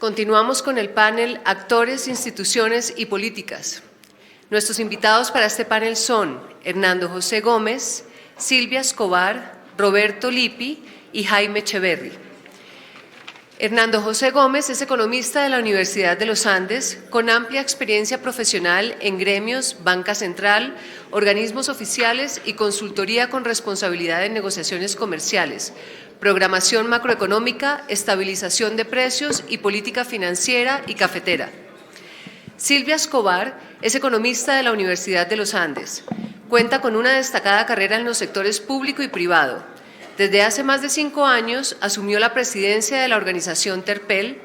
Continuamos con el panel Actores, Instituciones y Políticas. Nuestros invitados para este panel son Hernando José Gómez, Silvia Escobar, Roberto Lippi y Jaime Echeverry. Hernando José Gómez es economista de la Universidad de los Andes, con amplia experiencia profesional en gremios, banca central, organismos oficiales y consultoría con responsabilidad en negociaciones comerciales, programación macroeconómica, estabilización de precios y política financiera y cafetera. Silvia Escobar es economista de la Universidad de los Andes. Cuenta con una destacada carrera en los sectores público y privado. Desde hace más de 5 años asumió la presidencia de la organización Terpel,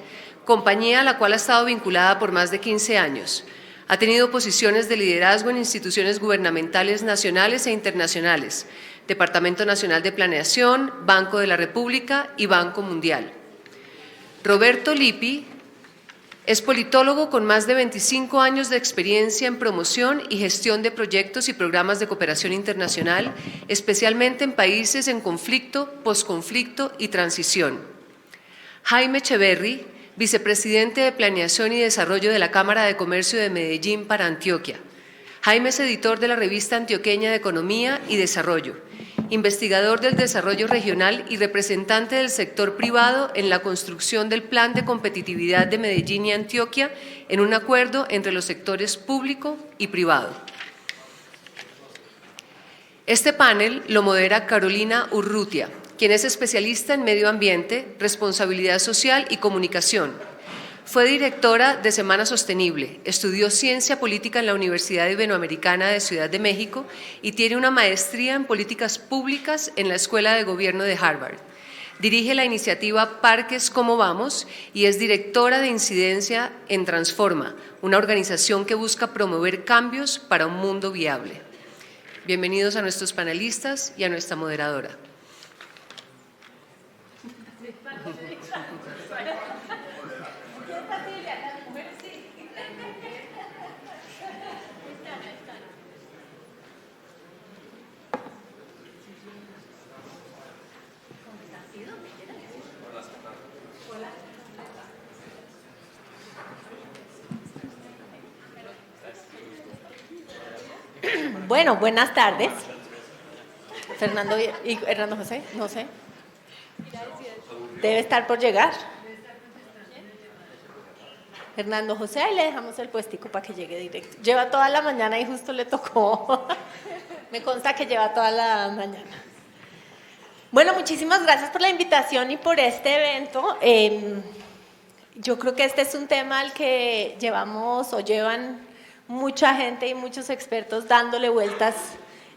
compañía a la cual ha estado vinculada por más de 15 años. Ha tenido posiciones de liderazgo en instituciones gubernamentales nacionales e internacionales, Departamento Nacional de Planeación, Banco de la República y Banco Mundial. Roberto Lippi es politólogo con más de 25 años de experiencia en promoción y gestión de proyectos y programas de cooperación internacional, especialmente en países en conflicto, posconflicto y transición. Jaime Echeverry, vicepresidente de Planeación y Desarrollo de la Cámara de Comercio de Medellín para Antioquia. Jaime es editor de la revista antioqueña de Economía y Desarrollo, investigador del desarrollo regional y representante del sector privado en la construcción del Plan de Competitividad de Medellín y Antioquia en un acuerdo entre los sectores público y privado. Este panel lo modera Carolina Urrutia, quien es especialista en medio ambiente, responsabilidad social y comunicación. Fue directora de Semana Sostenible, estudió Ciencia Política en la Universidad Iberoamericana de Ciudad de México y tiene una maestría en Políticas Públicas en la Escuela de Gobierno de Harvard. Dirige la iniciativa Parques Como Vamos y es directora de incidencia en Transforma, una organización que busca promover cambios para un mundo viable. Bienvenidos a nuestros panelistas y a nuestra moderadora. Bueno, buenas tardes. Fernando y Hernando José, no sé. Debe estar por llegar. Hernando José, ahí le dejamos el puestico para que llegue directo. Lleva toda la mañana y justo le tocó. Me consta que lleva toda la mañana. Bueno, muchísimas gracias por la invitación y por este evento. Yo creo que este es un tema al que llevamos o llevan mucha gente y muchos expertos dándole vueltas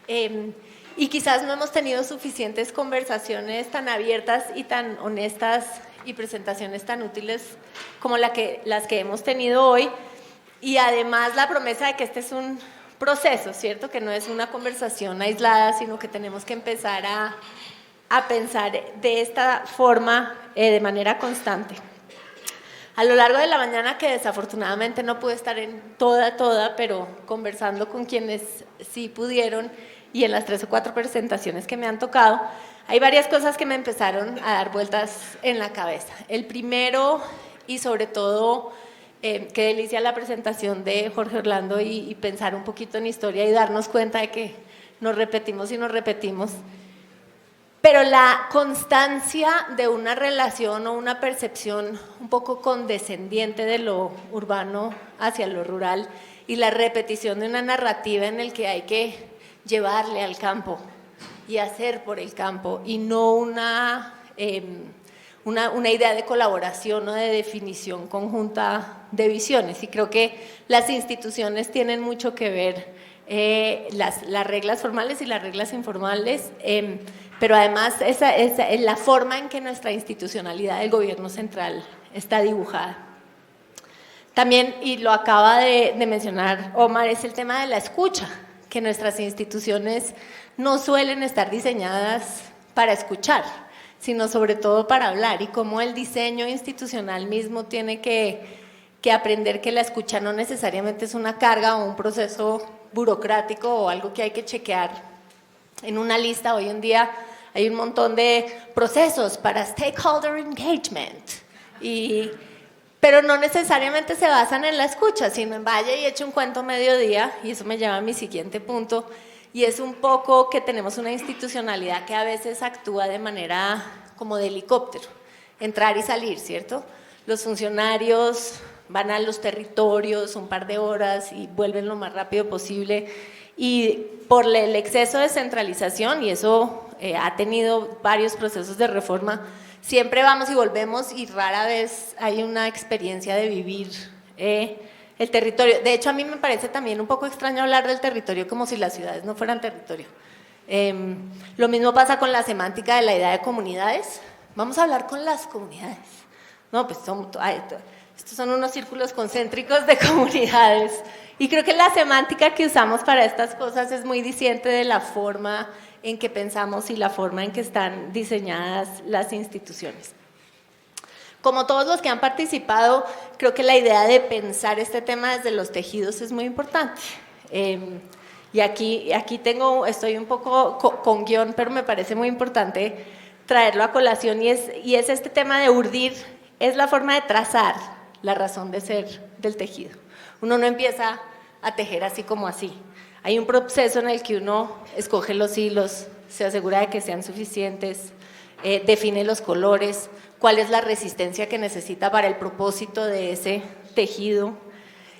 y quizás no hemos tenido suficientes conversaciones tan abiertas y tan honestas y presentaciones tan útiles como las que hemos tenido hoy, y además la promesa de que este es un proceso, ¿cierto? Que no es una conversación aislada, sino que tenemos que empezar a pensar de esta forma de manera constante. A lo largo de la mañana, que desafortunadamente no pude estar en toda, pero conversando con quienes sí pudieron y en las 3 o 4 presentaciones que me han tocado, hay varias cosas que me empezaron a dar vueltas en la cabeza. El primero, y sobre todo, qué delicia la presentación de Jorge Orlando y pensar un poquito en historia y darnos cuenta de que nos repetimos y nos repetimos. Pero la constancia de una relación o una percepción un poco condescendiente de lo urbano hacia lo rural y la repetición de una narrativa en el que hay que llevarle al campo y hacer por el campo y no una idea de colaboración o de definición conjunta de visiones. Y creo que las instituciones tienen mucho que ver, las reglas formales y las reglas informales, pero además esa es la forma en que nuestra institucionalidad del gobierno central está dibujada. También, y lo acaba de mencionar Omar, es el tema de la escucha, que nuestras instituciones no suelen estar diseñadas para escuchar, sino sobre todo para hablar, y cómo el diseño institucional mismo tiene que aprender que la escucha no necesariamente es una carga o un proceso burocrático o algo que hay que chequear en una lista. Hoy en día hay un montón de procesos para stakeholder engagement, pero no necesariamente se basan en la escucha, sino en vaya y eche un cuento mediodía, y eso me lleva a mi siguiente punto, y es un poco que tenemos una institucionalidad que a veces actúa de manera como de helicóptero, entrar y salir, ¿cierto? Los funcionarios van a los territorios un par de horas y vuelven lo más rápido posible, y por el exceso de centralización, y eso ha tenido varios procesos de reforma, siempre vamos y volvemos y rara vez hay una experiencia de vivir el territorio. De hecho, a mí me parece también un poco extraño hablar del territorio como si las ciudades no fueran territorio. Lo mismo pasa con la semántica de la idea de comunidades. Vamos a hablar con las comunidades. No, pues estos son unos círculos concéntricos de comunidades. Y creo que la semántica que usamos para estas cosas es muy diciente de la forma en que pensamos y la forma en que están diseñadas las instituciones. Como todos los que han participado, creo que la idea de pensar este tema desde los tejidos es muy importante. Y aquí estoy un poco con guión, pero me parece muy importante traerlo a colación, y es este tema de urdir, es la forma de trazar la razón de ser del tejido. Uno no empieza a tejer así como así. Hay un proceso en el que uno escoge los hilos, se asegura de que sean suficientes, define los colores, cuál es la resistencia que necesita para el propósito de ese tejido,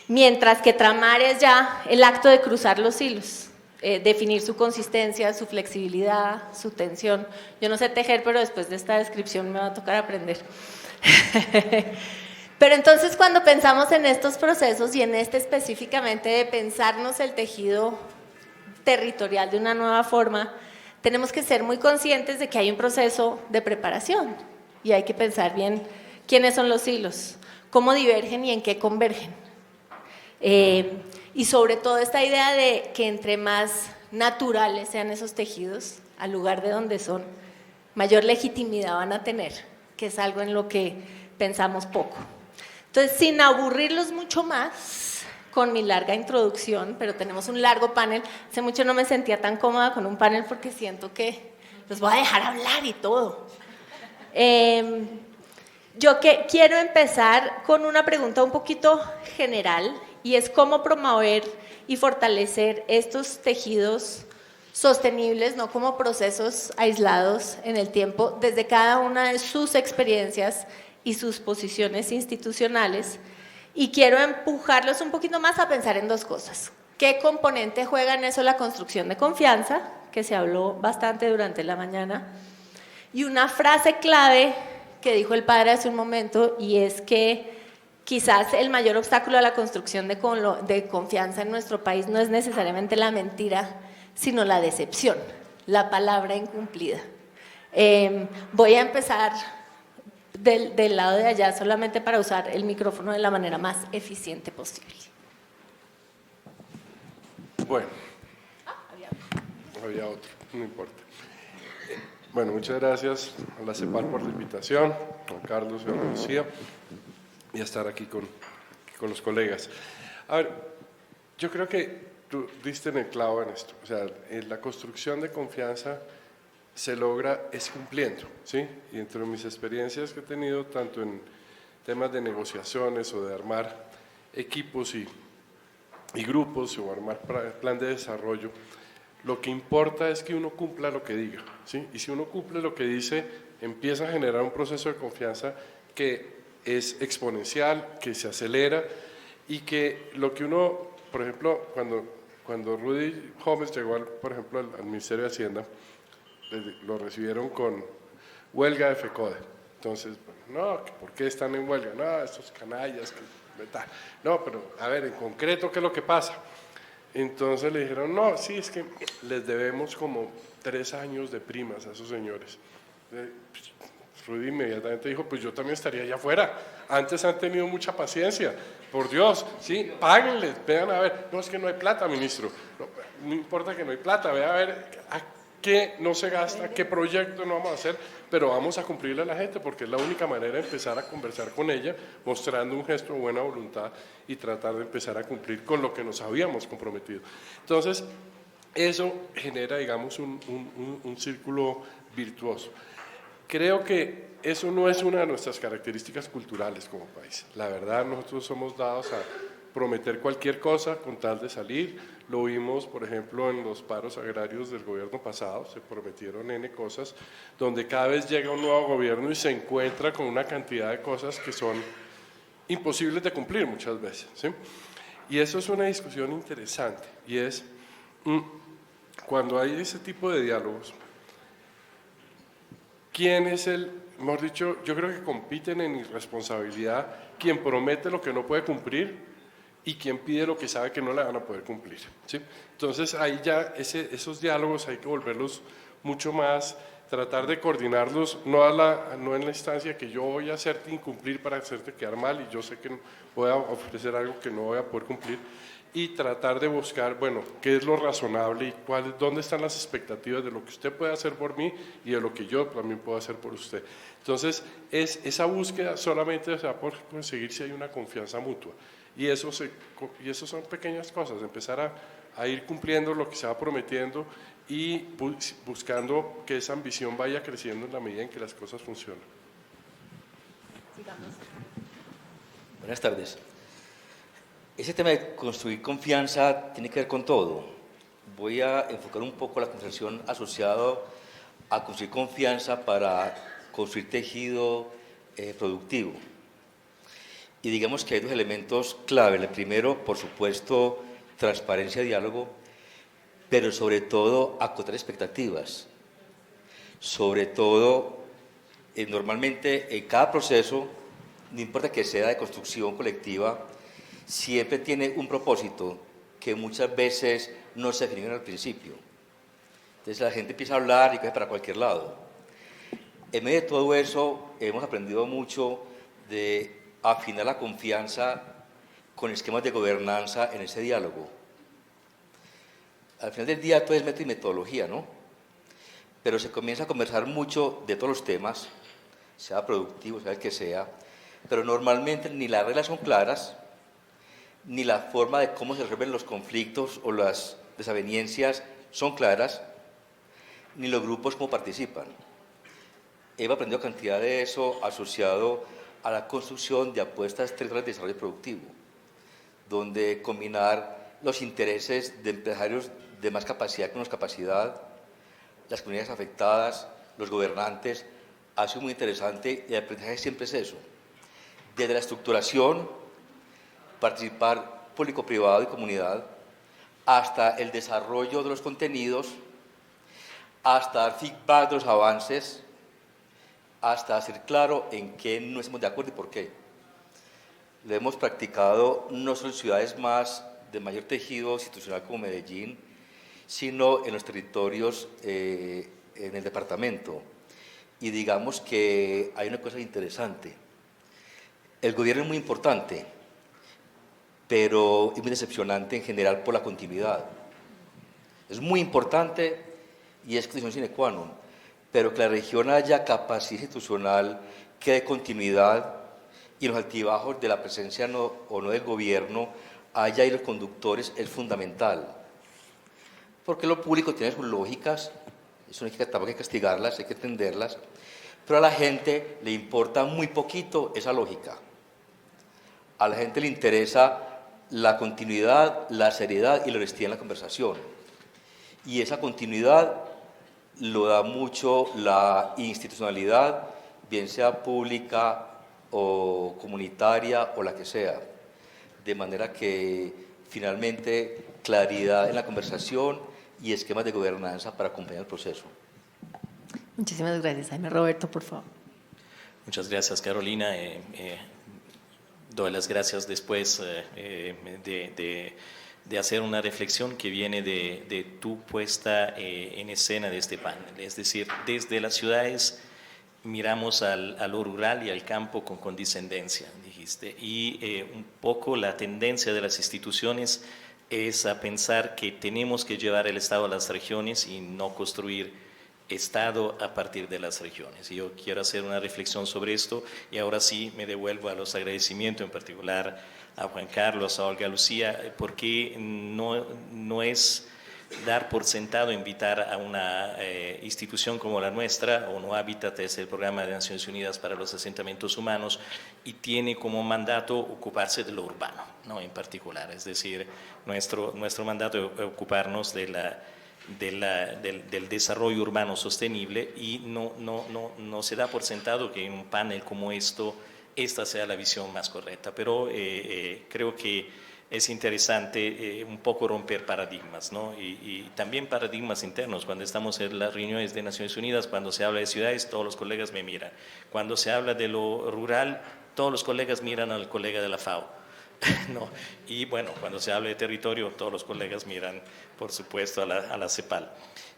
mientras que tramar es ya el acto de cruzar los hilos, definir su consistencia, su flexibilidad, su tensión. Yo no sé tejer, pero después de esta descripción me va a tocar aprender. Pero entonces, cuando pensamos en estos procesos y en este específicamente de pensarnos el tejido territorial de una nueva forma, tenemos que ser muy conscientes de que hay un proceso de preparación y hay que pensar bien quiénes son los hilos, cómo divergen y en qué convergen. Y sobre todo esta idea de que entre más naturales sean esos tejidos, al lugar de donde son, mayor legitimidad van a tener, que es algo en lo que pensamos poco. Entonces, sin aburrirlos mucho más con mi larga introducción, pero tenemos un largo panel. Hace mucho no me sentía tan cómoda con un panel porque siento que los voy a dejar hablar y todo. Yo quiero empezar con una pregunta un poquito general, y es cómo promover y fortalecer estos tejidos sostenibles, no como procesos aislados en el tiempo, desde cada una de sus experiencias y sus posiciones institucionales, y quiero empujarlos un poquito más a pensar en dos cosas. ¿Qué componente juega en eso la construcción de confianza? Que se habló bastante durante la mañana. Y una frase clave que dijo el padre hace un momento, y es que quizás el mayor obstáculo a la construcción de confianza en nuestro país no es necesariamente la mentira, sino la decepción, la palabra incumplida. Voy a empezar del lado de allá solamente para usar el micrófono de la manera más eficiente posible. Bueno, había otro, no importa. Bueno, muchas gracias a la CEPAL por la invitación, a Carlos y a Lucía, y a estar aquí con los colegas. A ver, yo creo que tú diste en el clavo en esto, o sea, la construcción de confianza se logra es cumpliendo, ¿sí? Y entre mis experiencias que he tenido, tanto en temas de negociaciones o de armar equipos y grupos o armar plan de desarrollo, lo que importa es que uno cumpla lo que diga, ¿sí? Y si uno cumple lo que dice, empieza a generar un proceso de confianza que es exponencial, que se acelera, y que lo que uno, por ejemplo, cuando Rudy Gómez llegó, por ejemplo, al Ministerio de Hacienda, lo recibieron con huelga de FECODE. Entonces, no, ¿por qué están en huelga? No, estos canallas, que tal. No, pero a ver, en concreto, ¿qué es lo que pasa? Entonces le dijeron, no, sí, es que les debemos como 3 años de primas a esos señores. Rudy inmediatamente dijo, pues yo también estaría allá afuera. Antes han tenido mucha paciencia, por Dios, sí, páguenles, vean a ver. No, es que no hay plata, ministro. No importa que no hay plata, vean a ver qué no se gasta, qué proyecto no vamos a hacer, pero vamos a cumplirle a la gente, porque es la única manera de empezar a conversar con ella, mostrando un gesto de buena voluntad y tratar de empezar a cumplir con lo que nos habíamos comprometido. Entonces, eso genera, digamos, un círculo virtuoso. Creo que eso no es una de nuestras características culturales como país. La verdad, nosotros somos dados a prometer cualquier cosa con tal de salir. Lo vimos, por ejemplo, en los paros agrarios del gobierno pasado, se prometieron N cosas, donde cada vez llega un nuevo gobierno y se encuentra con una cantidad de cosas que son imposibles de cumplir muchas veces, ¿sí? Y eso es una discusión interesante, y es cuando hay ese tipo de diálogos, ¿quién es el, mejor dicho, yo creo que compiten en irresponsabilidad quien promete lo que no puede cumplir y quien pide lo que sabe que no le van a poder cumplir, ¿sí? Entonces ahí ya esos diálogos hay que volverlos mucho más, tratar de coordinarlos, no en la instancia que yo voy a hacerte incumplir para hacerte quedar mal y yo sé que voy a ofrecer algo que no voy a poder cumplir, y tratar de buscar, bueno, qué es lo razonable y dónde están las expectativas de lo que usted puede hacer por mí y de lo que yo también puedo hacer por usted. Entonces, esa búsqueda solamente se va a poder conseguir si hay una confianza mutua. Y eso son pequeñas cosas, empezar a ir cumpliendo lo que se va prometiendo y buscando que esa ambición vaya creciendo en la medida en que las cosas funcionan. Sigamos. Buenas tardes. Ese tema de construir confianza tiene que ver con todo. Voy a enfocar un poco la conversación asociada a construir confianza para construir tejido productivo. Y digamos que hay dos elementos clave. El primero, por supuesto, transparencia, diálogo, pero sobre todo acotar expectativas. Sobre todo, normalmente en cada proceso, no importa que sea de construcción colectiva, siempre tiene un propósito que muchas veces no se define al principio. Entonces la gente empieza a hablar y coge para cualquier lado. En medio de todo eso hemos aprendido mucho de afinar la confianza con esquemas de gobernanza en ese diálogo. Al final del día todo es método y metodología, ¿no? Pero se comienza a conversar mucho de todos los temas, sea productivo, sea el que sea, pero normalmente ni las reglas son claras, ni la forma de cómo se resuelven los conflictos o las desavenencias son claras, ni los grupos cómo participan. He aprendido cantidad de eso asociado a la construcción de apuestas territoriales de desarrollo productivo, donde combinar los intereses de empresarios de más capacidad que menos capacidad, las comunidades afectadas, los gobernantes, ha sido muy interesante y el aprendizaje siempre es eso. Desde la estructuración, participar público-privado y comunidad, hasta el desarrollo de los contenidos, hasta dar feedback de los avances, hasta hacer claro en qué no estamos de acuerdo y por qué. Lo hemos practicado no solo en ciudades más de mayor tejido institucional como Medellín, sino en los territorios en el departamento. Y digamos que hay una cosa interesante. El gobierno es muy importante, pero es muy decepcionante en general por la continuidad. Es muy importante y es condición sine qua non, pero que la región haya capacidad institucional que dé continuidad y los altibajos de la presencia o no del gobierno haya ahí los conductores es fundamental. Porque lo público tiene sus lógicas, eso no hay que, tampoco hay que castigarlas, hay que entenderlas, pero a la gente le importa muy poquito esa lógica. A la gente le interesa la continuidad, la seriedad y la honestidad en la conversación. Y esa continuidad lo da mucho la institucionalidad, bien sea pública o comunitaria o la que sea. De manera que finalmente claridad en la conversación y esquemas de gobernanza para acompañar el proceso. Muchísimas gracias, Jaime. Roberto, por favor. Muchas gracias, Carolina. Doy las gracias después de hacer una reflexión que viene de tu puesta en escena de este panel. Es decir, desde las ciudades miramos a lo rural y al campo con condescendencia, dijiste, y un poco la tendencia de las instituciones es a pensar que tenemos que llevar el Estado a las regiones y no construir Estado a partir de las regiones. Y yo quiero hacer una reflexión sobre esto y ahora sí me devuelvo a los agradecimientos, en particular a Juan Carlos, a Olga Lucía, porque no es dar por sentado invitar a una institución como la nuestra. ONU Habitat es el programa de Naciones Unidas para los asentamientos humanos y tiene como mandato ocuparse de lo urbano, ¿no? En particular, es decir, nuestro mandato es ocuparnos del desarrollo urbano sostenible, y no se da por sentado que en un panel como esta sea la visión más correcta, pero creo que es interesante un poco romper paradigmas, ¿no? Y también paradigmas internos. Cuando estamos en las reuniones de Naciones Unidas, cuando se habla de ciudades, todos los colegas me miran. Cuando se habla de lo rural, todos los colegas miran al colega de la FAO. ¿No? Y bueno, cuando se habla de territorio, todos los colegas miran, por supuesto, a la CEPAL.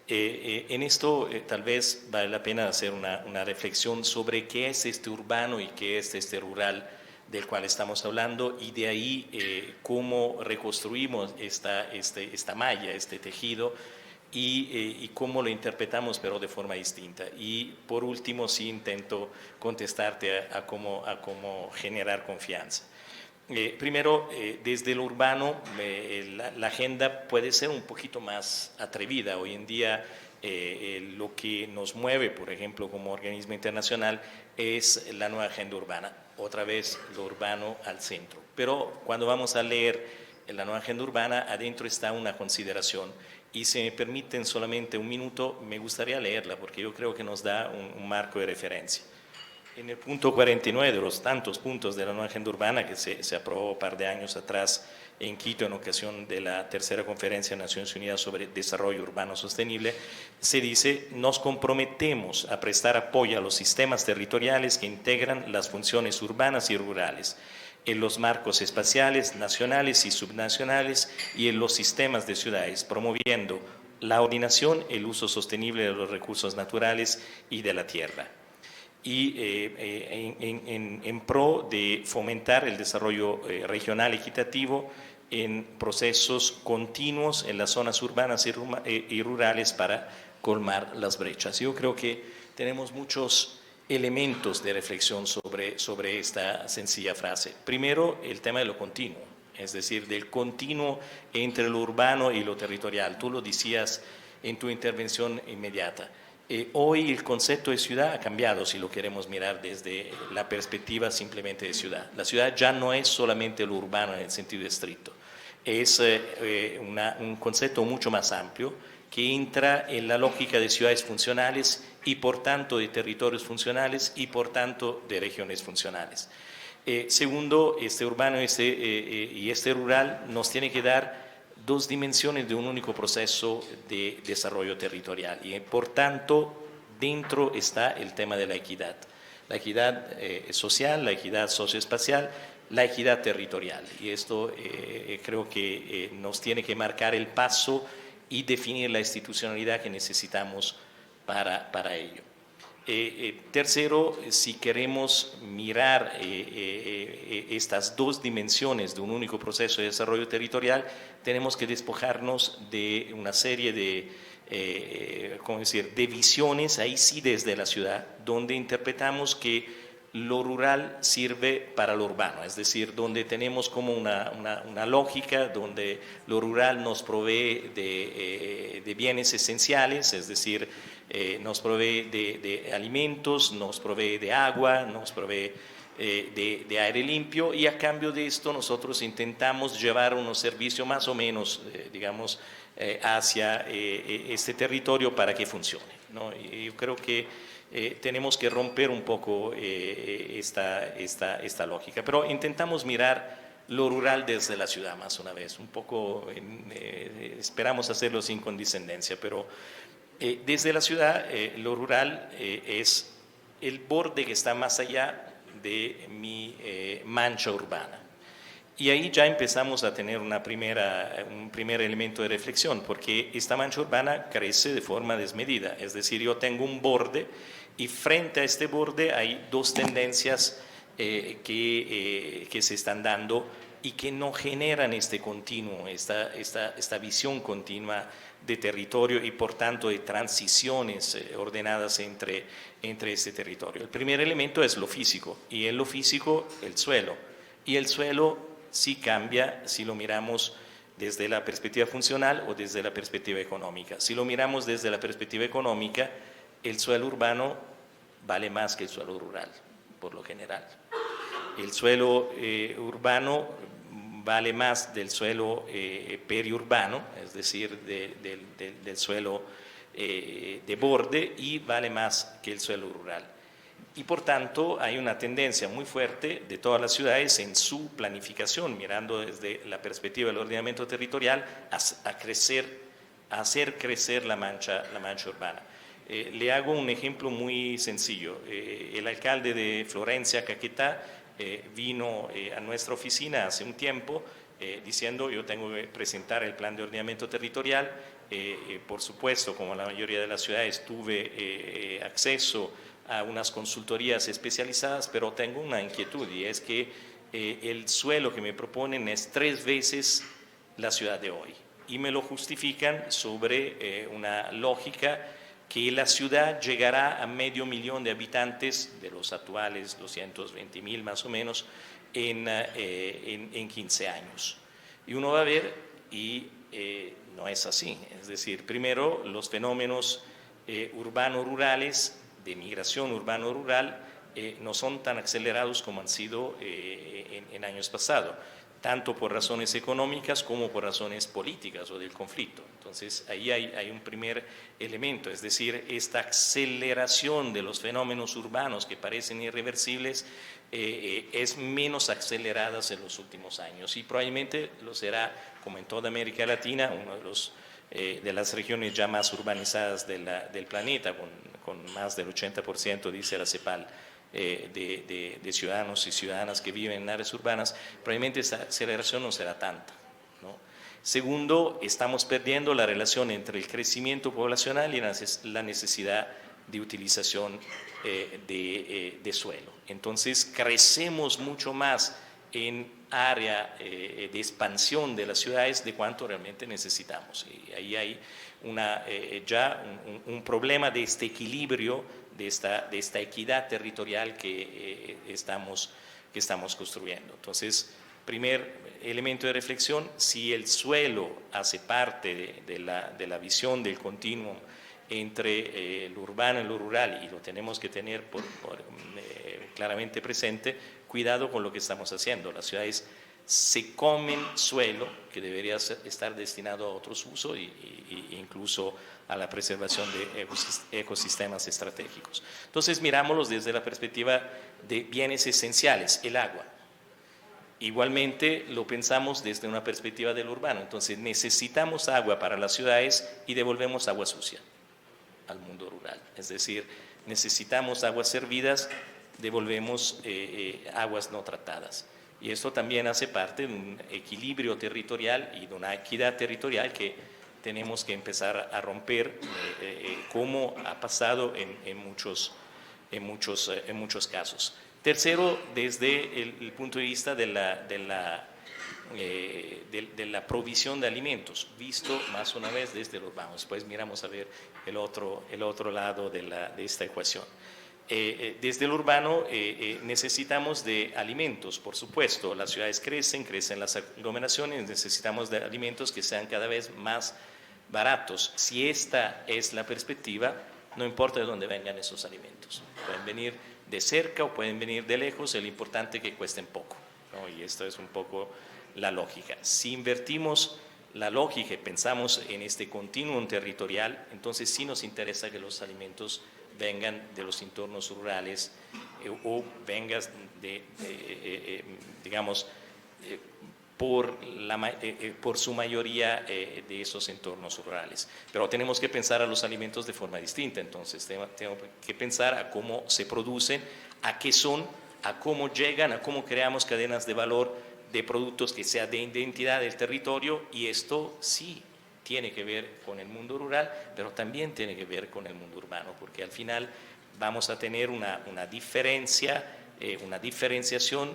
En esto tal vez vale la pena hacer una reflexión sobre qué es este urbano y qué es este rural del cual estamos hablando, y de ahí cómo reconstruimos esta malla, este tejido, y cómo lo interpretamos, pero de forma distinta. Y por último, sí intento contestarte a cómo generar confianza. Primero, desde lo urbano, la agenda puede ser un poquito más atrevida. Hoy en día lo que nos mueve, por ejemplo, como organismo internacional, es la nueva agenda urbana. Otra vez lo urbano al centro. Pero cuando vamos a leer la nueva agenda urbana, adentro está una consideración. Y si me permiten solamente un minuto, me gustaría leerla, porque yo creo que nos da un marco de referencia. En el punto 49 de los tantos puntos de la nueva agenda urbana que se aprobó un par de años atrás en Quito en ocasión de la tercera conferencia de Naciones Unidas sobre desarrollo urbano sostenible, se dice: nos comprometemos a prestar apoyo a los sistemas territoriales que integran las funciones urbanas y rurales en los marcos espaciales, nacionales y subnacionales, y en los sistemas de ciudades, promoviendo la ordenación, el uso sostenible de los recursos naturales y de la tierra, y en pro de fomentar el desarrollo regional equitativo en procesos continuos en las zonas urbanas y rurales para colmar las brechas. Yo creo que tenemos muchos elementos de reflexión sobre esta sencilla frase. Primero, el tema de lo continuo, es decir, del continuo entre lo urbano y lo territorial. Tú lo decías en tu intervención inmediata. Hoy el concepto de ciudad ha cambiado, si lo queremos mirar desde la perspectiva simplemente de ciudad. La ciudad ya no es solamente lo urbano en el sentido estricto, es un concepto mucho más amplio que entra en la lógica de ciudades funcionales y por tanto de territorios funcionales y por tanto de regiones funcionales. Segundo, este urbano y este rural nos tiene que dar dos dimensiones de un único proceso de desarrollo territorial, y por tanto dentro está el tema de la equidad social, la equidad socioespacial, la equidad territorial, y esto creo que nos tiene que marcar el paso y definir la institucionalidad que necesitamos para ello. Tercero, si queremos mirar estas dos dimensiones de un único proceso de desarrollo territorial, tenemos que despojarnos de una serie de visiones, ahí sí desde la ciudad, donde interpretamos que lo rural sirve para lo urbano, es decir, donde tenemos como una lógica, donde lo rural nos provee de bienes esenciales, es decir, nos provee de alimentos, nos provee de agua, nos provee de aire limpio, y a cambio de esto nosotros intentamos llevar unos servicios más o menos, hacia este territorio para que funcione, ¿no? Y yo creo que tenemos que romper un poco esta lógica, pero intentamos mirar lo rural desde la ciudad más una vez, un poco, esperamos hacerlo sin condescendencia, pero desde la ciudad lo rural es el borde que está más allá de mi mancha urbana. Y ahí ya empezamos a tener un primer elemento de reflexión, porque esta mancha urbana crece de forma desmedida, es decir, yo tengo un borde y frente a este borde hay dos tendencias que se están dando y que no generan este continuo, esta visión continua de territorio y por tanto de transiciones ordenadas entre este territorio. El primer elemento es lo físico, y en lo físico el suelo, y el suelo sí cambia si lo miramos desde la perspectiva funcional o desde la perspectiva económica. Si lo miramos desde la perspectiva económica, el suelo urbano vale más que el suelo rural, por lo general. El suelo urbano vale más del suelo periurbano, es decir, del suelo de borde, y vale más que el suelo rural. Y por tanto hay una tendencia muy fuerte de todas las ciudades en su planificación, mirando desde la perspectiva del ordenamiento territorial, a hacer crecer la mancha urbana. Le hago un ejemplo muy sencillo. El alcalde de Florencia, Caquetá, vino a nuestra oficina hace un tiempo diciendo: yo tengo que presentar el plan de ordenamiento territorial. Por supuesto, como la mayoría de las ciudades, tuve acceso a unas consultorías especializadas, pero tengo una inquietud, y es que el suelo que me proponen es 3 veces la ciudad de hoy, y me lo justifican sobre una lógica que la ciudad llegará a 500.000 de habitantes, de los actuales 220.000 más o menos, en 15 años. Y uno va a ver, y no es así. Es decir, primero, los fenómenos urbano-rurales, de migración urbano-rural, no son tan acelerados como han sido en años pasados, tanto por razones económicas como por razones políticas o del conflicto. Entonces, ahí hay un primer elemento, es decir, esta aceleración de los fenómenos urbanos que parecen irreversibles es menos acelerada en los últimos años, y probablemente lo será, como en toda América Latina, uno de las regiones ya más urbanizadas del planeta, con más del 80%, dice la CEPAL, de ciudadanos y ciudadanas que viven en áreas urbanas. Probablemente esa aceleración no será tanta, ¿no? Segundo, estamos perdiendo la relación entre el crecimiento poblacional y la necesidad de utilización de suelo. Entonces, crecemos mucho más en área de expansión de las ciudades de cuánto realmente necesitamos. Y ahí hay ya un problema de este equilibrio, de esta equidad territorial que estamos construyendo. Entonces, primer elemento de reflexión: si el suelo hace parte de la visión del continuum entre lo urbano y lo rural, y lo tenemos que tener claramente presente, cuidado con lo que estamos haciendo. Las ciudades se comen suelo que debería estar destinado a otros usos, e incluso a la preservación de ecosistemas estratégicos. Entonces, mirámoslos desde la perspectiva de bienes esenciales, el agua. Igualmente lo pensamos desde una perspectiva del urbano. Entonces, necesitamos agua para las ciudades y devolvemos agua sucia al mundo rural. Es decir, necesitamos aguas servidas, devolvemos aguas no tratadas. Y esto también hace parte de un equilibrio territorial y de una equidad territorial que tenemos que empezar a romper, como ha pasado en muchos casos. Tercero, desde el punto de vista de la provisión de alimentos, visto más una vez desde los urbano. Después miramos a ver el otro lado de esta ecuación. Desde el urbano necesitamos de alimentos, por supuesto. Las ciudades crecen las aglomeraciones, necesitamos de alimentos que sean cada vez más baratos. Si esta es la perspectiva, no importa de dónde vengan esos alimentos. Pueden venir de cerca o pueden venir de lejos, lo importante es que cuesten poco, ¿no? Y esto es un poco la lógica. Si invertimos la lógica y pensamos en este continuum territorial, entonces sí nos interesa que los alimentos vengan de los entornos rurales o vengan por su mayoría de esos entornos rurales. Pero tenemos que pensar a los alimentos de forma distinta. Entonces tenemos que pensar a cómo se producen, a qué son, a cómo llegan, a cómo creamos cadenas de valor de productos que sean de identidad del territorio, y esto sí tiene que ver con el mundo rural, pero también tiene que ver con el mundo urbano, porque al final vamos a tener una diferenciación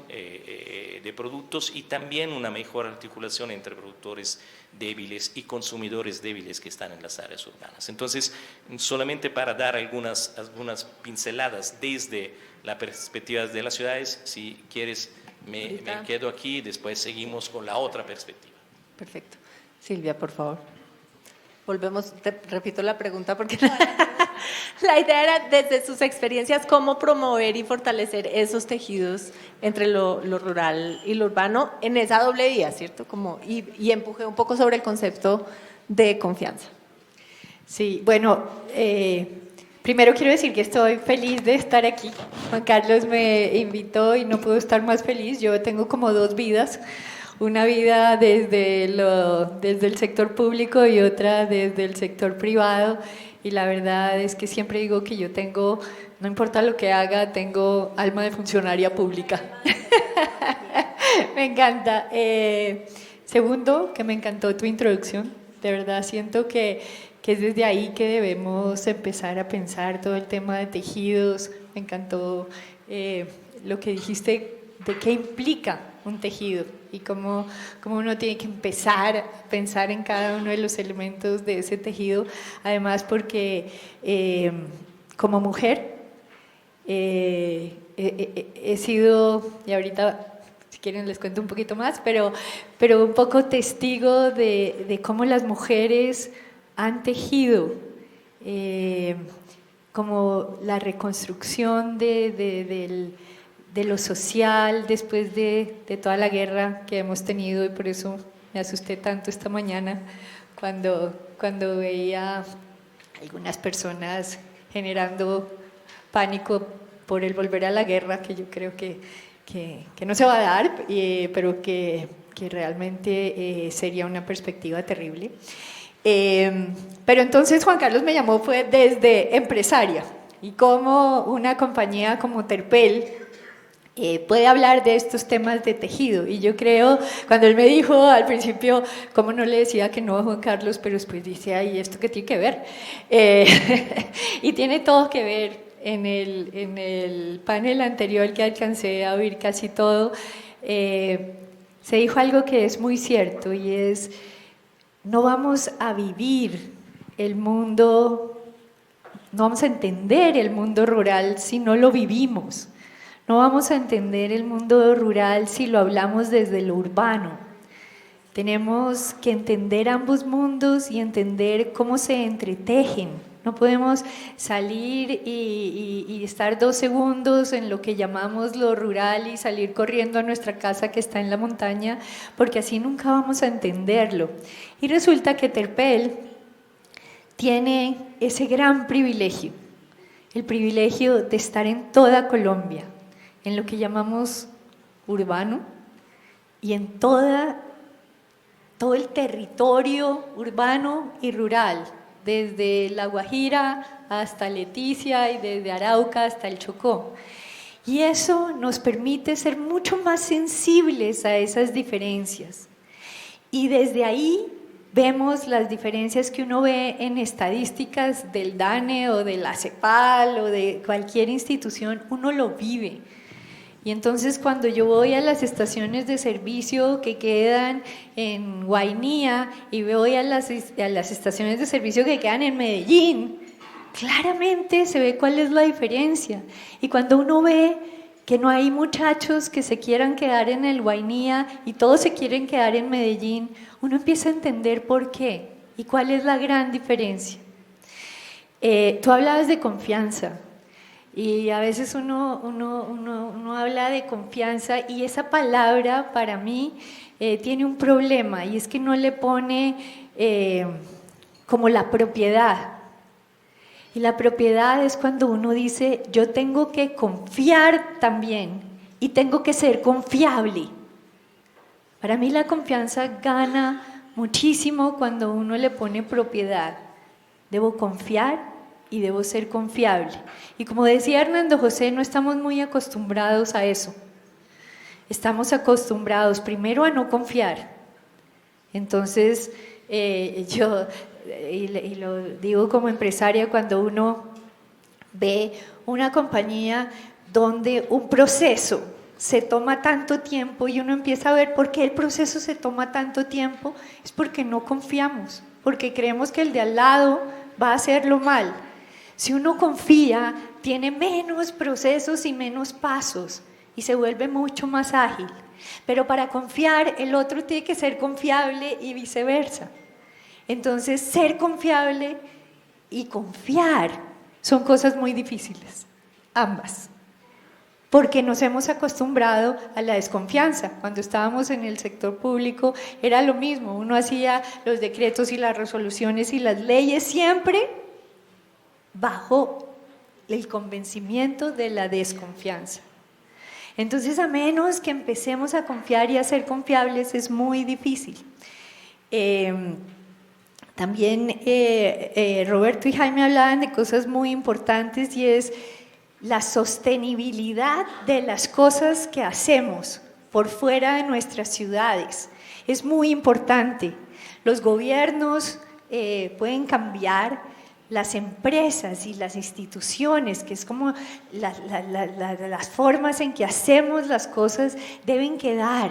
de productos y también una mejor articulación entre productores débiles y consumidores débiles que están en las áreas urbanas. Entonces, solamente para dar algunas pinceladas desde la perspectiva de las ciudades, si quieres me quedo aquí y después seguimos con la otra perspectiva. Perfecto. Silvia, por favor. Volvemos, repito la pregunta porque la idea era, desde sus experiencias, cómo promover y fortalecer esos tejidos entre lo rural y lo urbano en esa doble vía, ¿cierto? Y empujé un poco sobre el concepto de confianza. Sí, bueno, primero quiero decir que estoy feliz de estar aquí. Juan Carlos me invitó y no puedo estar más feliz. Yo tengo como dos vidas. Una vida desde el sector público y otra desde el sector privado, y la verdad es que siempre digo que yo tengo, no importa lo que haga, tengo alma de funcionaria pública. Me encanta. Segundo, que me encantó tu introducción, de verdad siento que es desde ahí que debemos empezar a pensar todo el tema de tejidos. Me encantó lo que dijiste de qué implica un tejido y cómo uno tiene que empezar a pensar en cada uno de los elementos de ese tejido. Además porque como mujer he sido, y ahorita si quieren les cuento un poquito más, pero un poco testigo de cómo las mujeres han tejido como la reconstrucción de lo social después de toda la guerra que hemos tenido, y por eso me asusté tanto esta mañana cuando veía algunas personas generando pánico por el volver a la guerra, que yo creo que no se va a dar, pero que realmente sería una perspectiva terrible. Pero entonces Juan Carlos me llamó fue desde empresaria, y como una compañía como Terpel puede hablar de estos temas de tejido. Y yo creo, cuando él me dijo al principio, cómo no le decía que no a Juan Carlos, pero después dice, ay, ¿esto qué tiene que ver? Y tiene todo que ver. En el panel anterior que alcancé a oír casi todo, se dijo algo que es muy cierto, y es: no vamos a vivir el mundo, no vamos a entender el mundo rural si no lo vivimos. No vamos a entender el mundo rural si lo hablamos desde lo urbano. Tenemos que entender ambos mundos y entender cómo se entretejen. No podemos salir y estar 2 segundos en lo que llamamos lo rural y salir corriendo a nuestra casa que está en la montaña, porque así nunca vamos a entenderlo. Y resulta que Terpel tiene ese gran privilegio, el privilegio de estar en toda Colombia, en lo que llamamos urbano, y en todo el territorio urbano y rural, desde La Guajira hasta Leticia y desde Arauca hasta el Chocó. Y eso nos permite ser mucho más sensibles a esas diferencias. Y desde ahí vemos las diferencias que uno ve en estadísticas del DANE o de la CEPAL o de cualquier institución, uno lo vive. Y entonces cuando yo voy a las estaciones de servicio que quedan en Guainía y voy a las estaciones de servicio que quedan en Medellín, claramente se ve cuál es la diferencia. Y cuando uno ve que no hay muchachos que se quieran quedar en el Guainía y todos se quieren quedar en Medellín, uno empieza a entender por qué y cuál es la gran diferencia. Tú hablabas de confianza. Y a veces uno habla de confianza, y esa palabra para mí tiene un problema, y es que no le pone como la propiedad. Y la propiedad es cuando uno dice, yo tengo que confiar también y tengo que ser confiable. Para mí la confianza gana muchísimo cuando uno le pone propiedad. Debo confiar y debo ser confiable. Y como decía Hernando José, no estamos muy acostumbrados a eso. Estamos acostumbrados primero a no confiar. Entonces, yo, y lo digo como empresaria, cuando uno ve una compañía donde un proceso se toma tanto tiempo y uno empieza a ver por qué el proceso se toma tanto tiempo, es porque no confiamos, porque creemos que el de al lado va a hacerlo mal. Si uno confía, tiene menos procesos y menos pasos y se vuelve mucho más ágil. Pero para confiar, el otro tiene que ser confiable y viceversa. Entonces, ser confiable y confiar son cosas muy difíciles, ambas. Porque nos hemos acostumbrado a la desconfianza. Cuando estábamos en el sector público era lo mismo, uno hacía los decretos y las resoluciones y las leyes siempre bajo el convencimiento de la desconfianza. Entonces, a menos que empecemos a confiar y a ser confiables, es muy difícil. También Roberto y Jaime hablaban de cosas muy importantes y es la sostenibilidad de las cosas que hacemos por fuera de nuestras ciudades. Es muy importante. Los gobiernos pueden cambiar, las empresas y las instituciones, que es como las formas en que hacemos las cosas, deben quedar.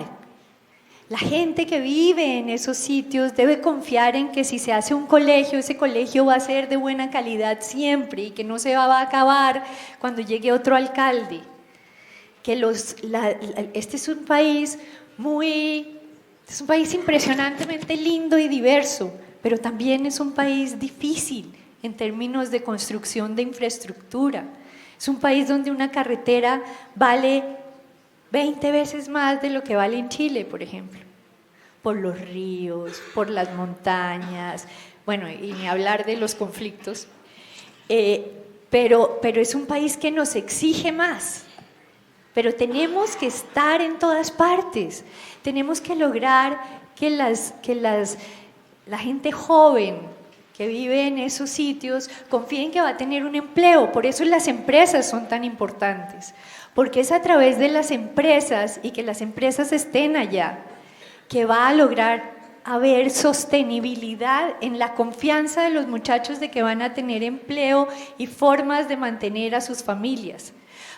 La gente que vive en esos sitios debe confiar en que si se hace un colegio, ese colegio va a ser de buena calidad siempre y que no se va a acabar cuando llegue otro alcalde. Que este es un país impresionantemente lindo y diverso, pero también es un país difícil en términos de construcción de infraestructura. Es un país donde una carretera vale 20 veces más de lo que vale en Chile, por ejemplo, por los ríos, por las montañas, bueno, y ni hablar de los conflictos, pero es un país que nos exige más, pero tenemos que estar en todas partes, tenemos que lograr que la gente joven que vive en esos sitios confíen que va a tener un empleo, por eso las empresas son tan importantes, porque es a través de las empresas y que las empresas estén allá que va a lograr haber sostenibilidad en la confianza de los muchachos de que van a tener empleo y formas de mantener a sus familias.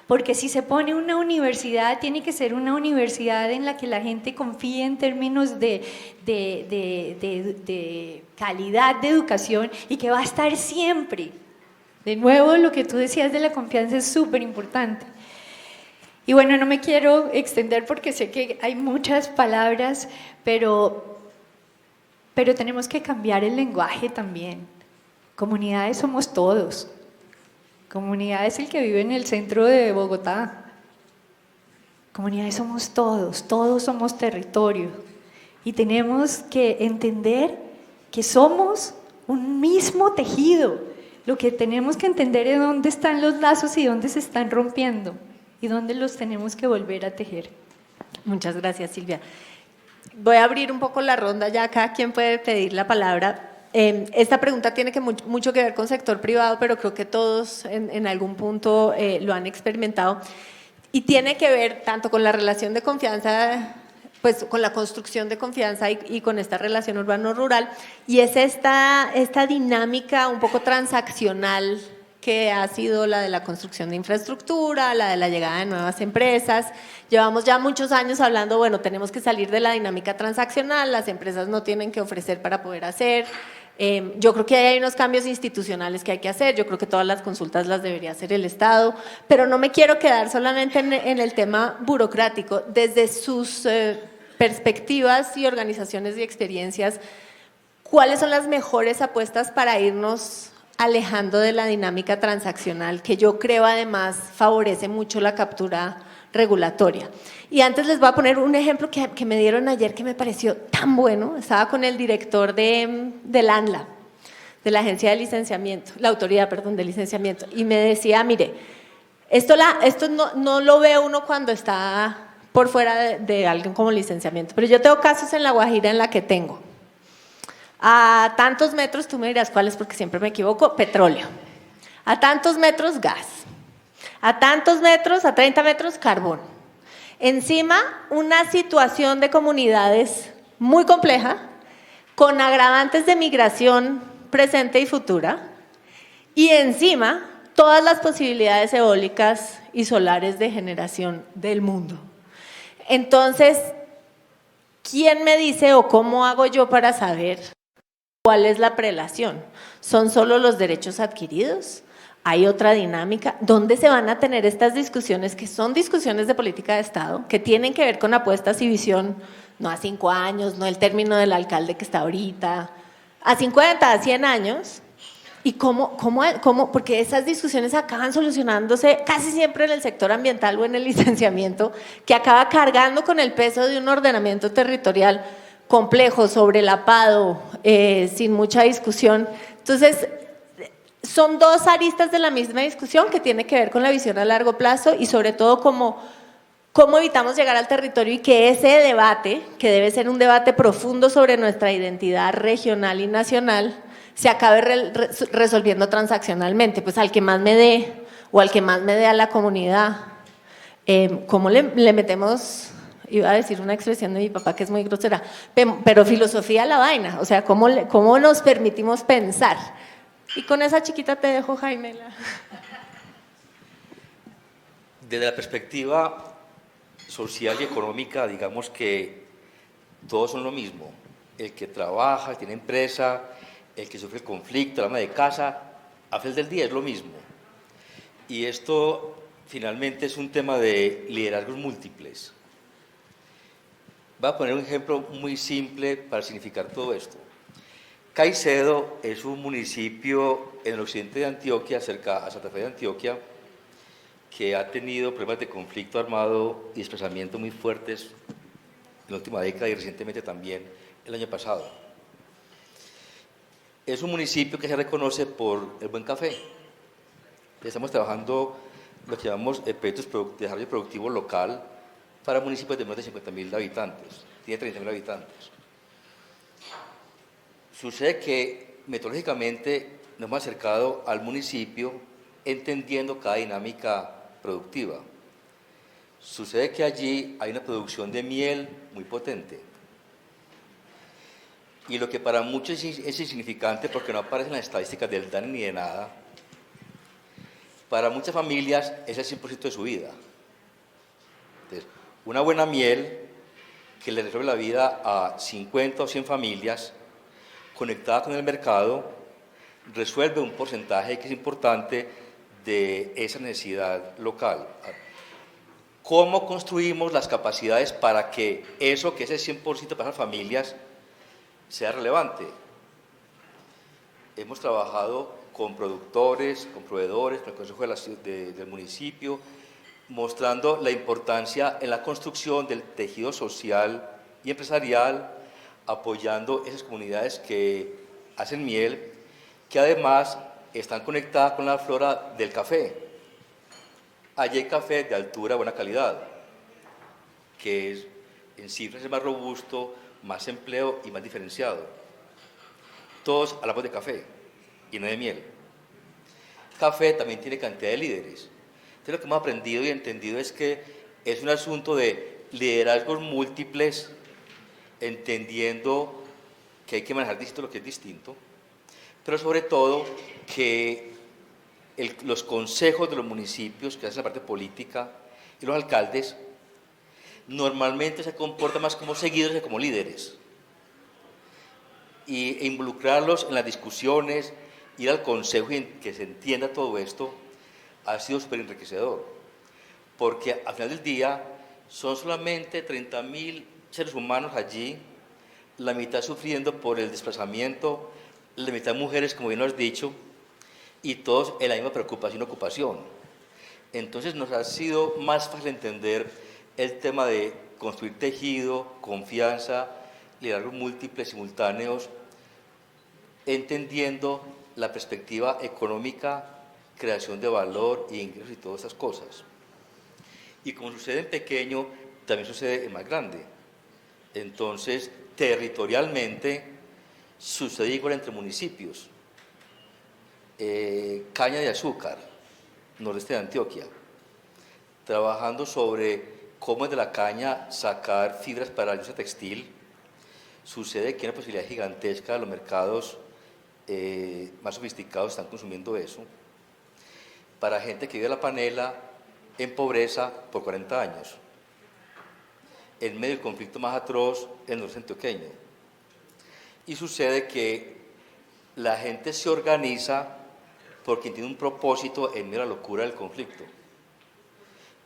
Porque si se pone una universidad, tiene que ser una universidad en la que la gente confíe en términos de calidad de educación y que va a estar siempre. De nuevo, lo que tú decías de la confianza es súper importante. Y bueno, no me quiero extender porque sé que hay muchas palabras, pero tenemos que cambiar el lenguaje también. Comunidades somos todos. Comunidad es el que vive en el centro de Bogotá. Comunidades somos todos, todos somos territorio. Y tenemos que entender que somos un mismo tejido. Lo que tenemos que entender es dónde están los lazos y dónde se están rompiendo y dónde los tenemos que volver a tejer. Muchas gracias, Silvia. Voy a abrir un poco la ronda ya, cada quien puede pedir la palabra. Esta pregunta tiene mucho que ver con sector privado, pero creo que todos en algún punto lo han experimentado y tiene que ver tanto con la relación de confianza, pues con la construcción de confianza y con esta relación urbano-rural, y es esta dinámica un poco transaccional que ha sido la de la construcción de infraestructura, la de la llegada de nuevas empresas. Llevamos ya muchos años hablando, bueno, tenemos que salir de la dinámica transaccional, las empresas no tienen que ofrecer para poder hacer. Yo creo que hay unos cambios institucionales que hay que hacer, yo creo que todas las consultas las debería hacer el Estado, pero no me quiero quedar solamente en el tema burocrático. Desde sus perspectivas y organizaciones y experiencias, ¿cuáles son las mejores apuestas para irnos alejando de la dinámica transaccional, que yo creo además favorece mucho la captura regulatoria? Y antes les voy a poner un ejemplo que me dieron ayer que me pareció tan bueno. Estaba con el director del ANLA, de la Agencia de Licenciamiento, la Autoridad, perdón, de Licenciamiento, y me decía, mire, esto no lo ve uno cuando está por fuera de alguien como licenciamiento, pero yo tengo casos en La Guajira en la que tengo a tantos metros, tú me dirás cuáles porque siempre me equivoco, petróleo, a tantos metros gas, a tantos metros, a 30 metros carbón. Encima, una situación de comunidades muy compleja, con agravantes de migración presente y futura, y encima, todas las posibilidades eólicas y solares de generación del mundo. Entonces, ¿quién me dice o cómo hago yo para saber cuál es la prelación? ¿Son solo los derechos adquiridos? hay otra dinámica. ¿Dónde se van a tener estas discusiones que son discusiones de política de Estado, que tienen que ver con apuestas y visión, no a 5 años, no el término del alcalde que está ahorita, a 50, a 100 años? ¿Y cómo? Porque esas discusiones acaban solucionándose casi siempre en el sector ambiental o en el licenciamiento, que acaba cargando con el peso de un ordenamiento territorial complejo, sobrelapado, sin mucha discusión. Entonces, son dos aristas de la misma discusión que tiene que ver con la visión a largo plazo y sobre todo cómo evitamos llegar al territorio y que ese debate, que debe ser un debate profundo sobre nuestra identidad regional y nacional, se acabe resolviendo transaccionalmente, pues al que más me dé o al que más me dé a la comunidad. ¿Cómo le metemos, iba a decir una expresión de mi papá que es muy grosera, pero filosofía a la vaina? O sea, ¿cómo nos permitimos pensar? Y con esa chiquita te dejo, Jaime. Desde la perspectiva social y económica, digamos que todos son lo mismo. El que trabaja, tiene empresa, el que sufre el conflicto, el ama de casa, a final del día es lo mismo. Y esto finalmente es un tema de liderazgos múltiples. Voy a poner un ejemplo muy simple para significar todo esto. Caicedo es un municipio en el occidente de Antioquia, cerca a Santa Fe de Antioquia, que ha tenido problemas de conflicto armado y desplazamiento muy fuertes en la última década y recientemente también el año pasado. Es un municipio que se reconoce por el buen café. Estamos trabajando lo que llamamos proyectos de desarrollo productivo local para municipios de más de 50.000 habitantes, tiene 30.000 habitantes. Sucede que metodológicamente nos hemos acercado al municipio entendiendo cada dinámica productiva. Sucede que allí hay una producción de miel muy potente. Y lo que para muchos es insignificante porque no aparece en las estadísticas del DANE ni de nada, para muchas familias es el 100% de su vida. Entonces, una buena miel que le resuelve la vida a 50 o 100 familias, conectada con el mercado, resuelve un porcentaje que es importante de esa necesidad local. ¿Cómo construimos las capacidades para que eso, que es el 100% para las familias, sea relevante? Hemos trabajado con productores, con proveedores, con el Consejo del municipio, mostrando la importancia en la construcción del tejido social y empresarial, apoyando esas comunidades que hacen miel, que además están conectadas con la flora del café. Allí hay café de altura, buena calidad, que es, en cifras es más robusto, más empleo y más diferenciado. Todos hablamos de café y no de miel. Café también tiene cantidad de líderes. Entonces lo que hemos aprendido y entendido es que es un asunto de liderazgos múltiples, entendiendo que hay que manejar distinto lo que es distinto, pero sobre todo que los consejos de los municipios, que hacen la parte política, y los alcaldes, normalmente se comportan más como seguidores que como líderes. E involucrarlos en las discusiones, ir al consejo y que se entienda todo esto, ha sido súper enriquecedor, porque al final del día son solamente 30.000 seres humanos allí, la mitad sufriendo por el desplazamiento, la mitad mujeres, como bien lo has dicho, y todos en la misma preocupación y ocupación. Entonces nos ha sido más fácil entender el tema de construir tejido, confianza, liderazgos múltiples, simultáneos, entendiendo la perspectiva económica, creación de valor e ingresos y todas esas cosas. Y como sucede en pequeño, también sucede en más grande. Entonces, territorialmente, sucede igual entre municipios. Caña de azúcar, nordeste de Antioquia, trabajando sobre cómo es de la caña sacar fibras para la industria textil. Sucede que hay una posibilidad gigantesca, los mercados más sofisticados están consumiendo eso, para gente que vive la panela en pobreza por 40 años, en medio del conflicto más atroz en el norte antioqueño. Y sucede que la gente se organiza porque tiene un propósito en medio de la locura del conflicto.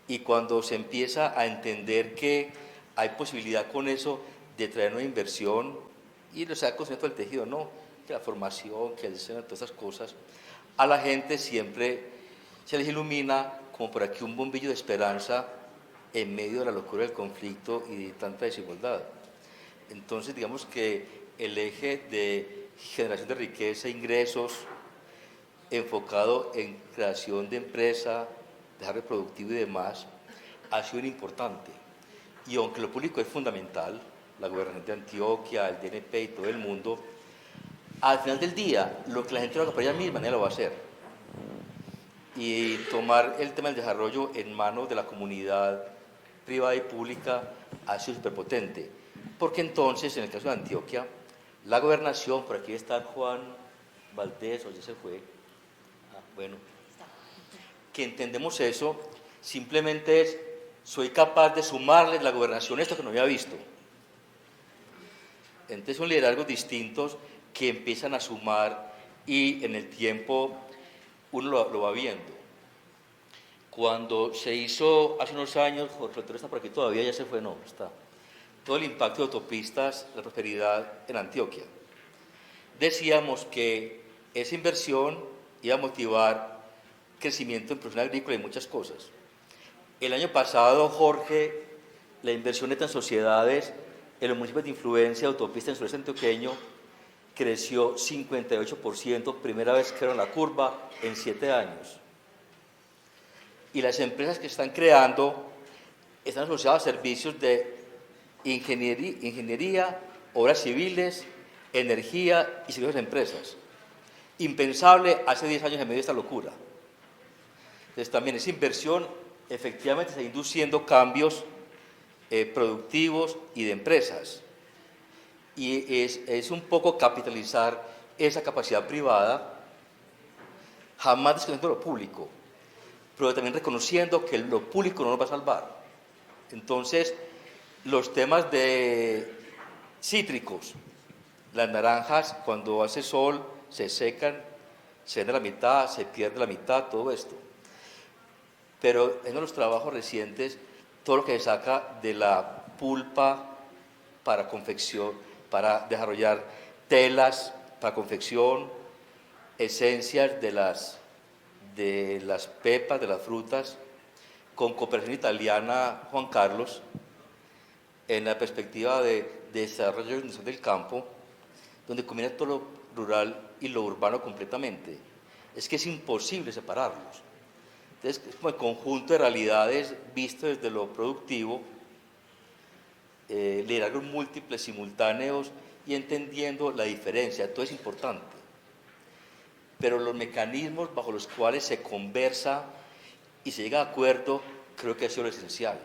Y cuando se empieza a entender que hay posibilidad con eso de traer una inversión, y lo sea concepto del tejido, no, que la formación, que el diseño, todas esas cosas, a la gente siempre se les ilumina como por aquí un bombillo de esperanza en medio de la locura del conflicto y de tanta desigualdad. Entonces, digamos que el eje de generación de riqueza, ingresos, enfocado en creación de empresa, desarrollo productivo y demás, ha sido importante. Y aunque lo público es fundamental, la gobernación de Antioquia, el DNP y todo el mundo, al final del día, lo que la gente lo haga por ella misma, nadie lo va a hacer. Y tomar el tema del desarrollo en manos de la comunidad privada y pública ha sido superpotente. Porque entonces, en el caso de Antioquia, la gobernación, por aquí está Juan Valdés, o ya se fue, bueno, que entendemos eso, simplemente es, soy capaz de sumarle la gobernación esto que no había visto. Entonces son liderazgos distintos que empiezan a sumar y en el tiempo uno lo va viendo. Cuando se hizo hace unos años, Jorge Arturo está por aquí todavía, ya se fue, no, está, todo el impacto de autopistas, la prosperidad en Antioquia. Decíamos que esa inversión iba a motivar crecimiento en producción agrícola y muchas cosas. El año pasado, Jorge, la inversión neta en sociedades en los municipios de influencia de autopista en el sureste antioqueño creció 58%, primera vez que era la curva en 7 años. Y las empresas que están creando están asociadas a servicios de ingeniería, obras civiles, energía y servicios de empresas. Impensable hace 10 años en medio de esta locura. Entonces también esa inversión efectivamente está induciendo cambios productivos y de empresas. Y es un poco capitalizar esa capacidad privada, jamás desconociendo lo público, pero también reconociendo que lo público no nos va a salvar. Entonces, los temas de cítricos, las naranjas cuando hace sol se secan, se vende la mitad, se pierde la mitad, todo esto. Pero en los trabajos recientes, todo lo que se saca de la pulpa para confección, para desarrollar telas para confección, esencias de las pepas, de las frutas, con cooperación italiana Juan Carlos, en la perspectiva de desarrollo del campo, donde combina todo lo rural y lo urbano completamente. Es que es imposible separarlos. Entonces, es como el conjunto de realidades visto desde lo productivo, liderazgos múltiples, simultáneos y entendiendo la diferencia. Todo es importante. Pero los mecanismos bajo los cuales se conversa y se llega a acuerdo, creo que ha sido lo esencial.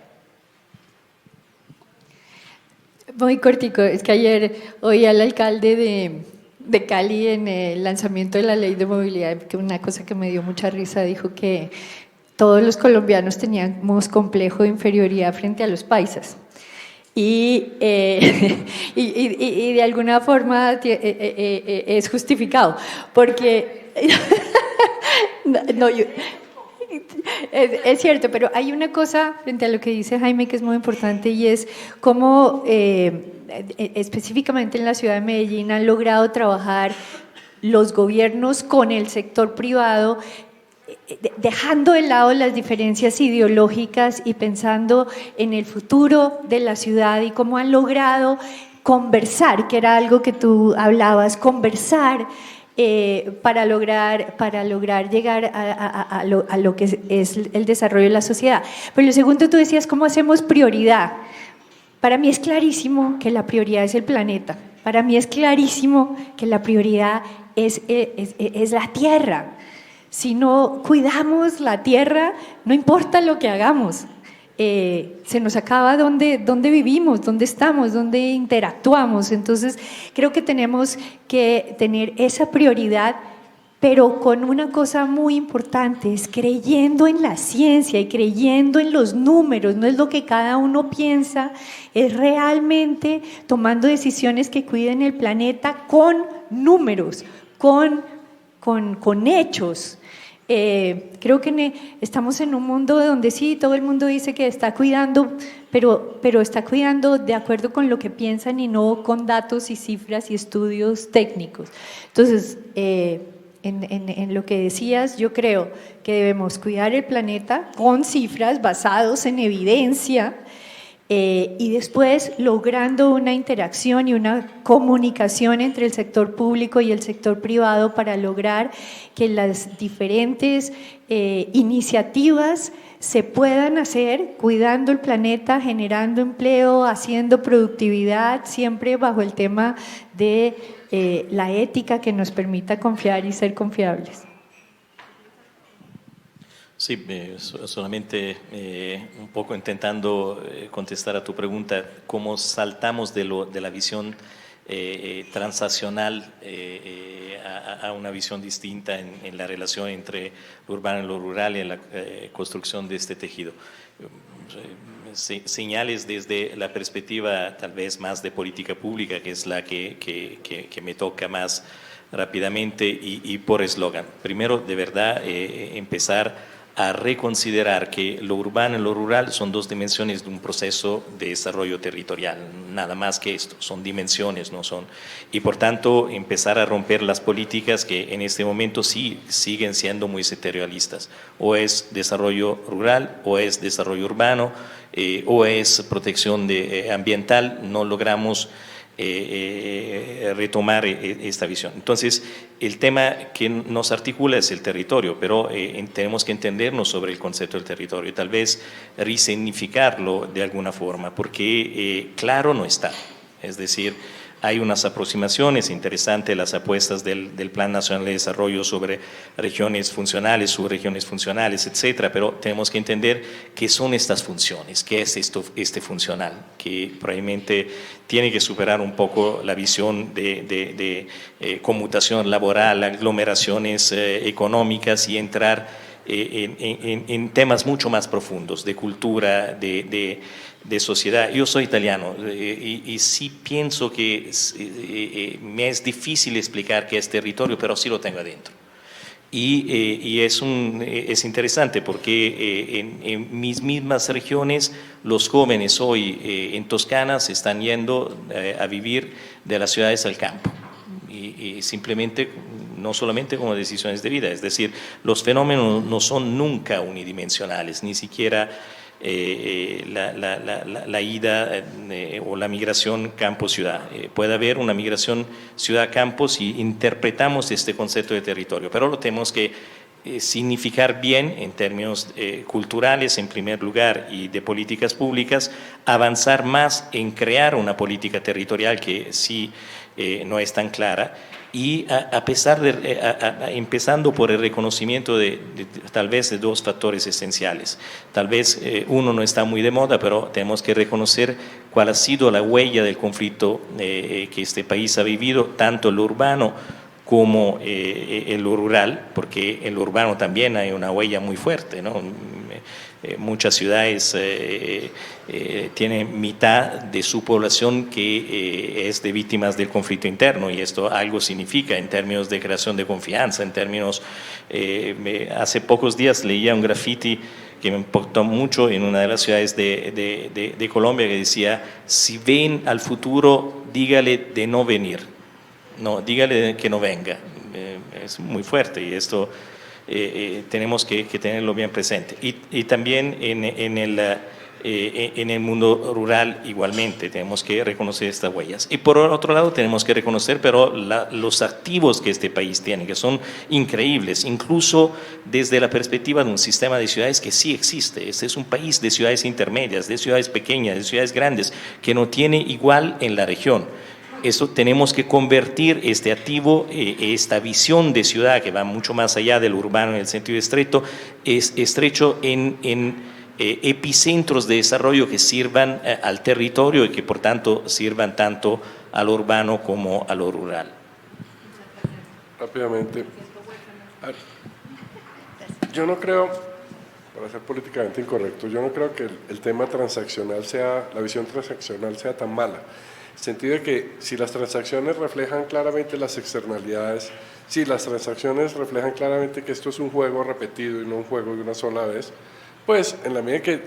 Muy cortico, es que ayer oí al alcalde de Cali en el lanzamiento de la ley de movilidad, que una cosa que me dio mucha risa, dijo que todos los colombianos teníamos complejo de inferioridad frente a los paisas. Y de alguna forma es justificado, porque es cierto, pero hay una cosa frente a lo que dice Jaime que es muy importante y es cómo específicamente en la ciudad de Medellín han logrado trabajar los gobiernos con el sector privado, dejando de lado las diferencias ideológicas y pensando en el futuro de la ciudad y cómo han logrado conversar, que era algo que tú hablabas, conversar para lograr llegar a lo que es el desarrollo de la sociedad. Pero lo segundo, tú decías, ¿cómo hacemos prioridad? Para mí es clarísimo que la prioridad es el planeta. Para mí es clarísimo que la prioridad es la tierra. Si no cuidamos la tierra, no importa lo que hagamos, se nos acaba donde vivimos, donde estamos, donde interactuamos. Entonces, creo que tenemos que tener esa prioridad, pero con una cosa muy importante, es creyendo en la ciencia y creyendo en los números, no es lo que cada uno piensa, es realmente tomando decisiones que cuiden el planeta con números, con con hechos. Creo que estamos en un mundo donde sí, todo el mundo dice que está cuidando, pero está cuidando de acuerdo con lo que piensan y no con datos y cifras y estudios técnicos. Entonces, en lo que decías, yo creo que debemos cuidar el planeta con cifras basados en evidencia, y después logrando una interacción y una comunicación entre el sector público y el sector privado para lograr que las diferentes iniciativas se puedan hacer cuidando el planeta, generando empleo, haciendo productividad, siempre bajo el tema de la ética que nos permita confiar y ser confiables. Sí, solamente un poco intentando contestar a tu pregunta, cómo saltamos de la visión transaccional a una visión distinta en la relación entre lo urbano y lo rural y en la construcción de este tejido. Señales desde la perspectiva tal vez más de política pública, que es la que me toca más rápidamente y por eslogan. Primero, de verdad, empezar a reconsiderar que lo urbano y lo rural son dos dimensiones de un proceso de desarrollo territorial, nada más que esto, son dimensiones, no son, y por tanto empezar a romper las políticas que en este momento sí siguen siendo muy sectorialistas, o es desarrollo rural, o es desarrollo urbano, o es protección ambiental, no logramos retomar esta visión. Entonces, el tema que nos articula es el territorio, pero tenemos que entendernos sobre el concepto del territorio y tal vez resignificarlo de alguna forma, porque claro no está. Es decir, hay unas aproximaciones interesantes, las apuestas del Plan Nacional de Desarrollo sobre regiones funcionales, subregiones funcionales, etcétera, pero tenemos que entender qué son estas funciones, qué es este funcional, que probablemente tiene que superar un poco la visión de conmutación laboral, aglomeraciones económicas y entrar en temas mucho más profundos, de cultura, de sociedad. Yo soy italiano y sí pienso que me es difícil explicar qué es territorio, pero sí lo tengo adentro. Y es interesante porque en mis mismas regiones los jóvenes hoy en Toscana se están yendo a vivir de las ciudades al campo. Y simplemente, no solamente como decisiones de vida, es decir, los fenómenos no son nunca unidimensionales, ni siquiera la ida o la migración campo-ciudad. Puede haber una migración ciudad-campo si interpretamos este concepto de territorio, pero lo tenemos que significar bien en términos culturales en primer lugar y de políticas públicas, avanzar más en crear una política territorial que sí no es tan clara, y a pesar de, empezando por el reconocimiento de tal vez de dos factores esenciales. Tal vez uno no está muy de moda, pero tenemos que reconocer cuál ha sido la huella del conflicto que este país ha vivido, tanto en lo urbano como en lo rural, porque en lo urbano también hay una huella muy fuerte, ¿no? Muchas ciudades tienen mitad de su población que es de víctimas del conflicto interno, y esto algo significa en términos de creación de confianza, en términos… hace pocos días leía un graffiti que me impactó mucho en una de las ciudades de Colombia, que decía: si ven al futuro, dígale de no venir, no, dígale que no venga. Es muy fuerte, y esto tenemos que tenerlo bien presente. Y también en el mundo rural igualmente tenemos que reconocer estas huellas. Y por otro lado tenemos que reconocer pero los activos que este país tiene, que son increíbles, incluso desde la perspectiva de un sistema de ciudades que sí existe. Este es un país de ciudades intermedias, de ciudades pequeñas, de ciudades grandes, que no tiene igual en la región. Eso tenemos que convertir este activo, esta visión de ciudad que va mucho más allá del urbano en el sentido estrecho, en epicentros de desarrollo que sirvan al territorio y que por tanto sirvan tanto a lo urbano como a lo rural. Rápidamente. Yo no creo, para ser políticamente incorrecto, yo no creo que el tema transaccional sea, la visión transaccional sea tan mala. En el sentido de que si las transacciones reflejan claramente las externalidades, si las transacciones reflejan claramente que esto es un juego repetido y no un juego de una sola vez, pues en la medida que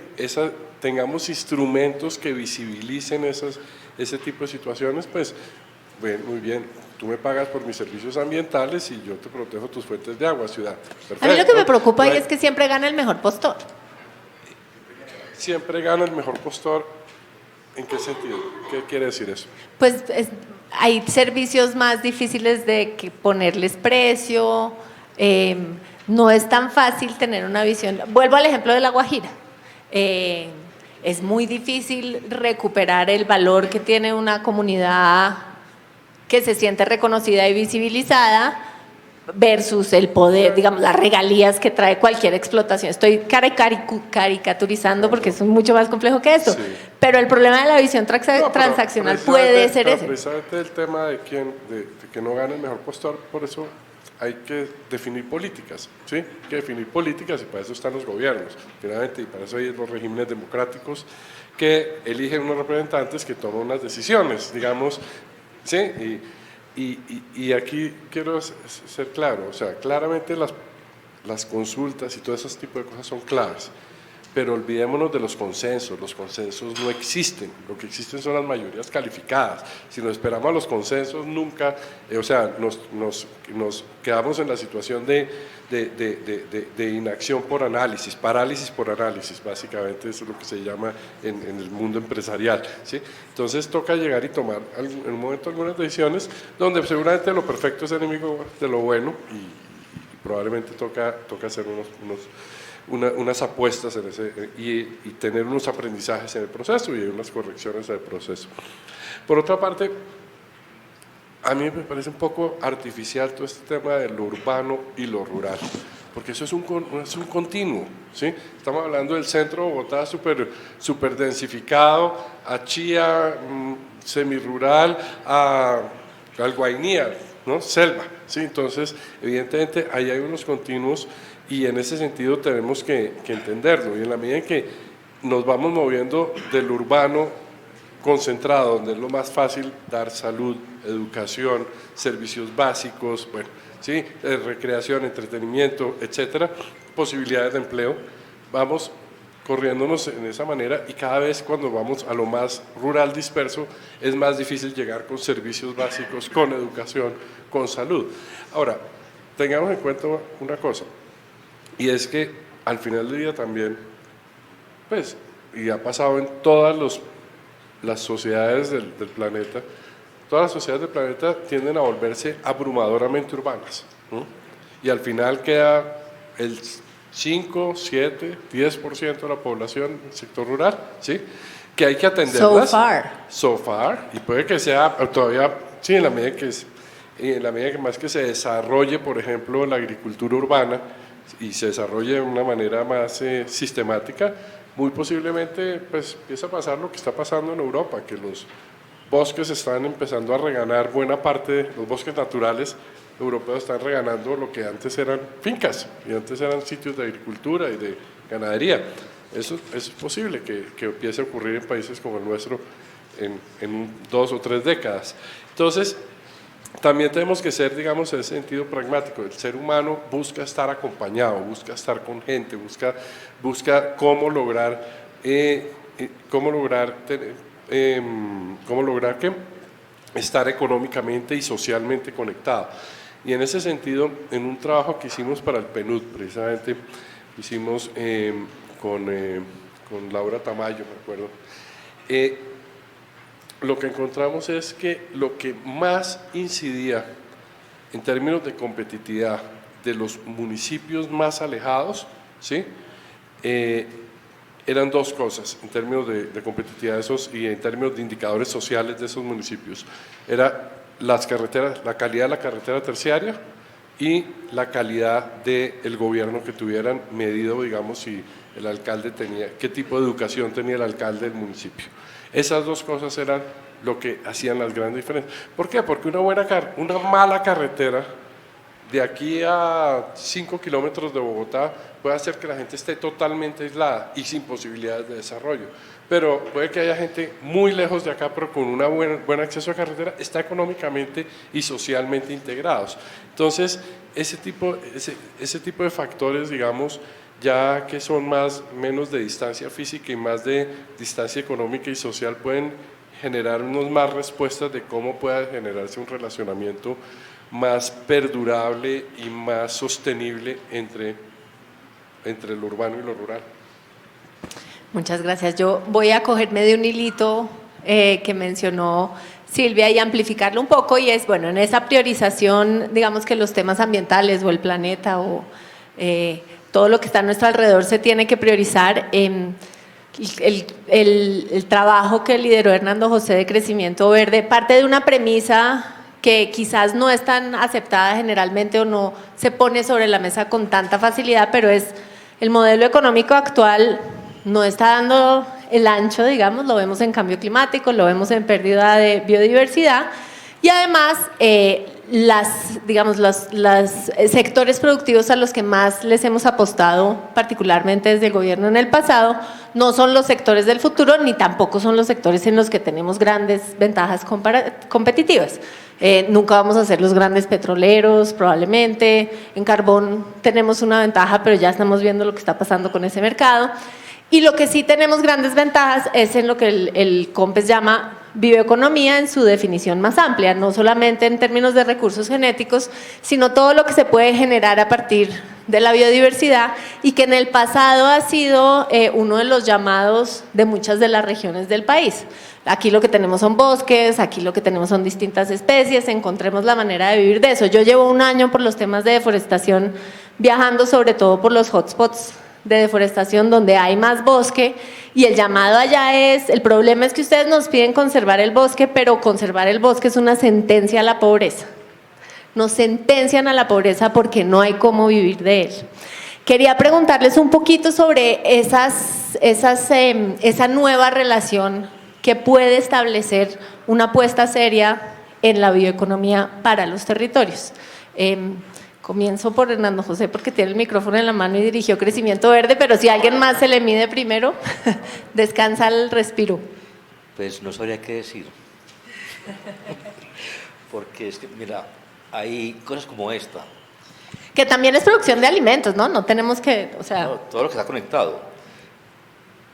tengamos instrumentos que visibilicen ese tipo de situaciones, pues bueno, muy bien, tú me pagas por mis servicios ambientales y yo te protejo tus fuentes de agua, ciudad. Perfecto. A mí lo que me preocupa ahí es que siempre gana el mejor postor. Siempre gana el mejor postor. ¿En qué sentido? ¿Qué quiere decir eso? Pues hay servicios más difíciles de ponerles precio, no es tan fácil tener una visión. Vuelvo al ejemplo de La Guajira. Es muy difícil recuperar el valor que tiene una comunidad que se siente reconocida y visibilizada versus el poder, digamos, las regalías que trae cualquier explotación. Estoy caricaturizando porque es mucho más complejo que eso, sí. Pero el problema de la visión transaccional puede ser ese. Precisamente el tema de que no gane el mejor postor, por eso hay que definir políticas, ¿sí? Hay que definir políticas y para eso están los gobiernos, finalmente, y para eso hay los regímenes democráticos que eligen unos representantes que toman unas decisiones, digamos, ¿sí? Y aquí quiero ser claro, o sea, claramente las consultas y todo ese tipo de cosas son claves, pero olvidémonos de los consensos no existen, lo que existen son las mayorías calificadas. Si nos esperamos a los consensos nunca, o sea, nos quedamos en la situación de inacción por análisis, parálisis por análisis, básicamente eso es lo que se llama en el mundo empresarial, ¿sí? Entonces toca llegar y tomar en un momento algunas decisiones donde seguramente lo perfecto es enemigo de lo bueno y probablemente toca hacer unas apuestas en y tener unos aprendizajes en el proceso y unas correcciones en el proceso. Por otra parte, a mí me parece un poco artificial todo este tema de lo urbano y lo rural, porque eso es un continuo, ¿sí? Estamos hablando del centro de Bogotá súper densificado, a Chía, semirural, al Guainía, ¿no? Selva, ¿sí? Entonces, evidentemente, ahí hay unos continuos y en ese sentido tenemos que entenderlo, y en la medida en que nos vamos moviendo del urbano concentrado, donde es lo más fácil dar salud, educación, servicios básicos, bueno, ¿sí? Recreación, entretenimiento, etcétera, posibilidades de empleo, vamos corriéndonos en esa manera y cada vez cuando vamos a lo más rural disperso es más difícil llegar con servicios básicos, con educación, con salud. Ahora, tengamos en cuenta una cosa, y es que al final del día también, pues, y ha pasado en todas las sociedades del planeta, todas las sociedades del planeta tienden a volverse abrumadoramente urbanas, ¿no? Y al final queda el 5, 7, 10% de la población del sector rural, ¿sí? Que hay que atenderlas. So far. Y puede que sea todavía, sí, en la medida que más que se desarrolle, por ejemplo, la agricultura urbana y se desarrolle de una manera más sistemática, muy posiblemente pues empieza a pasar lo que está pasando en Europa, que los bosques están empezando a reganar buena parte, los bosques naturales europeos están reganando lo que antes eran fincas y antes eran sitios de agricultura y de ganadería. Eso es posible que empiece a ocurrir en países como el nuestro en 2 o 3 décadas. Entonces, también tenemos que ser, digamos, en ese sentido pragmático. El ser humano busca estar acompañado, busca estar con gente, busca cómo lograr estar económicamente y socialmente conectado. Y en ese sentido, en un trabajo que hicimos para el PNUD, precisamente, hicimos con Laura Tamayo, me acuerdo, lo que encontramos es que lo que más incidía en términos de competitividad de los municipios más alejados, ¿sí? Eran 2 cosas en términos de competitividad y en términos de indicadores sociales de esos municipios. Era las carreteras, la calidad de la carretera terciaria y la calidad del gobierno que tuvieran medido, digamos, si el alcalde tenía, qué tipo de educación tenía el alcalde del municipio. Esas 2 cosas eran lo que hacían las grandes diferencias. ¿Por qué? Porque una mala carretera de aquí a 5 kilómetros de Bogotá puede hacer que la gente esté totalmente aislada y sin posibilidades de desarrollo. pero puede que haya gente muy lejos de acá, pero con un buen acceso a carretera, está económicamente y socialmente integrados. Entonces, ese tipo de factores, digamos, ya que son menos de distancia física y más de distancia económica y social, pueden generarnos más respuestas de cómo pueda generarse un relacionamiento más perdurable y más sostenible entre lo urbano y lo rural. Muchas gracias. Yo voy a cogerme de un hilito que mencionó Silvia y amplificarlo un poco, y es, bueno, en esa priorización, digamos que los temas ambientales o el planeta o todo lo que está a nuestro alrededor se tiene que priorizar. El trabajo que lideró Hernando José de Crecimiento Verde parte de una premisa que quizás no es tan aceptada generalmente o no se pone sobre la mesa con tanta facilidad, pero es el modelo económico actual no está dando el ancho, digamos, lo vemos en cambio climático, lo vemos en pérdida de biodiversidad, y además los sectores productivos a los que más les hemos apostado, particularmente desde el gobierno en el pasado, no son los sectores del futuro, ni tampoco son los sectores en los que tenemos grandes ventajas competitivas. Nunca vamos a ser los grandes petroleros, probablemente. En carbón tenemos una ventaja, pero ya estamos viendo lo que está pasando con ese mercado. Y lo que sí tenemos grandes ventajas es en lo que el COMPES llama bioeconomía en su definición más amplia, no solamente en términos de recursos genéticos, sino todo lo que se puede generar a partir de la biodiversidad, y que en el pasado ha sido uno de los llamados de muchas de las regiones del país. Aquí lo que tenemos son bosques, aquí lo que tenemos son distintas especies, encontremos la manera de vivir de eso. Yo llevo un año por los temas de deforestación viajando sobre todo por los hotspots de deforestación donde hay más bosque, y el llamado allá es, el problema es que ustedes nos piden conservar el bosque, pero conservar el bosque es una sentencia a la pobreza. Nos sentencian a la pobreza porque no hay cómo vivir de él. Quería preguntarles un poquito sobre esa nueva relación que puede establecer una apuesta seria en la bioeconomía para los territorios. Comienzo por Hernando José porque tiene el micrófono en la mano y dirigió Crecimiento Verde, pero si alguien más se le mide primero, descansa el respiro. Pues no sabría qué decir. Porque es que, mira, hay cosas como esta. Que también es producción de alimentos, ¿no? No tenemos que, o sea… No, todo lo que está conectado.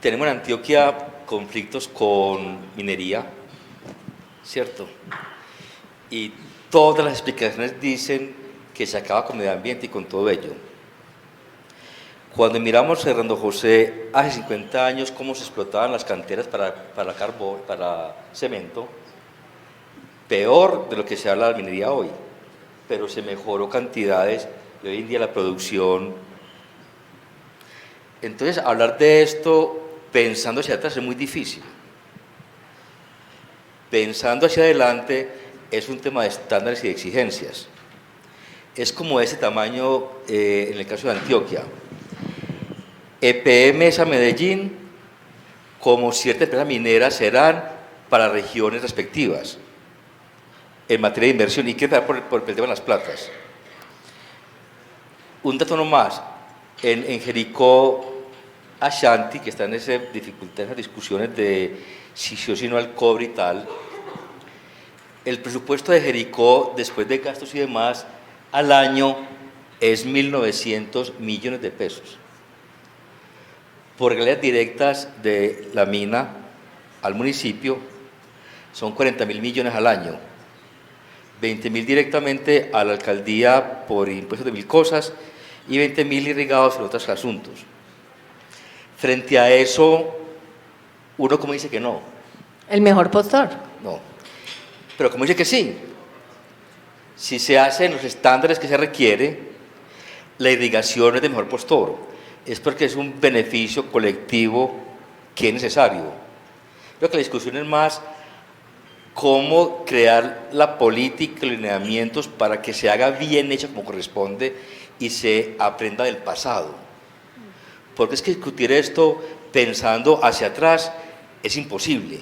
Tenemos en Antioquia conflictos con minería, ¿cierto? Y todas las explicaciones dicen que se acaba con el medio ambiente y con todo ello. Cuando miramos a Hernando José hace 50 años cómo se explotaban las canteras para carbón, para cemento, peor de lo que se habla de la minería hoy, pero se mejoró cantidades y hoy en día la producción. Entonces, hablar de esto pensando hacia atrás es muy difícil. Pensando hacia adelante es un tema de estándares y de exigencias. Es como ese tamaño en el caso de Antioquia. EPM es a Medellín, como ciertas empresas mineras serán para regiones respectivas en materia de inversión, y quiero empezar por el tema de las platas. Un dato nomás, en Jericó, Ashanti, que está en esa dificultad, en esas discusiones de si sí o si no al cobre y tal, el presupuesto de Jericó, después de gastos y demás, al año es 1.900 millones de pesos. Por regalías directas de la mina al municipio son 40.000 millones al año, 20.000 directamente a la alcaldía por impuestos de mil cosas y 20.000 irrigados en otros asuntos. Frente a eso, uno como dice que no. El mejor postor. No, pero como dice que sí. Si se hacen los estándares que se requiere, la irrigación es de mejor postor. Es porque es un beneficio colectivo que es necesario. Creo que la discusión es más cómo crear la política, los lineamientos para que se haga bien hecho como corresponde y se aprenda del pasado. Porque es que discutir esto pensando hacia atrás es imposible.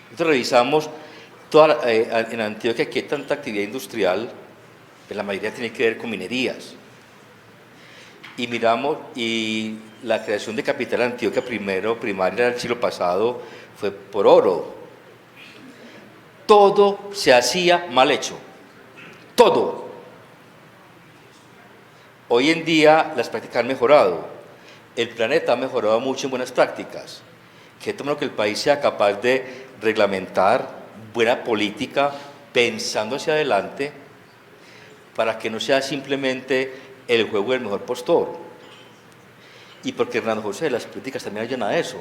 Entonces revisamos en Antioquia que hay tanta actividad industrial, pues la mayoría tiene que ver con minerías. y miramos, y la creación de Capital Antioquia primaria del siglo pasado fue por oro. Todo se hacía mal hecho, todo. Hoy en día las prácticas han mejorado, el planeta ha mejorado mucho en buenas prácticas, que tomando que el país sea capaz de reglamentar buena política pensando hacia adelante para que no sea simplemente el juego del mejor postor. Y porque Hernando José, las políticas también ayudan a eso.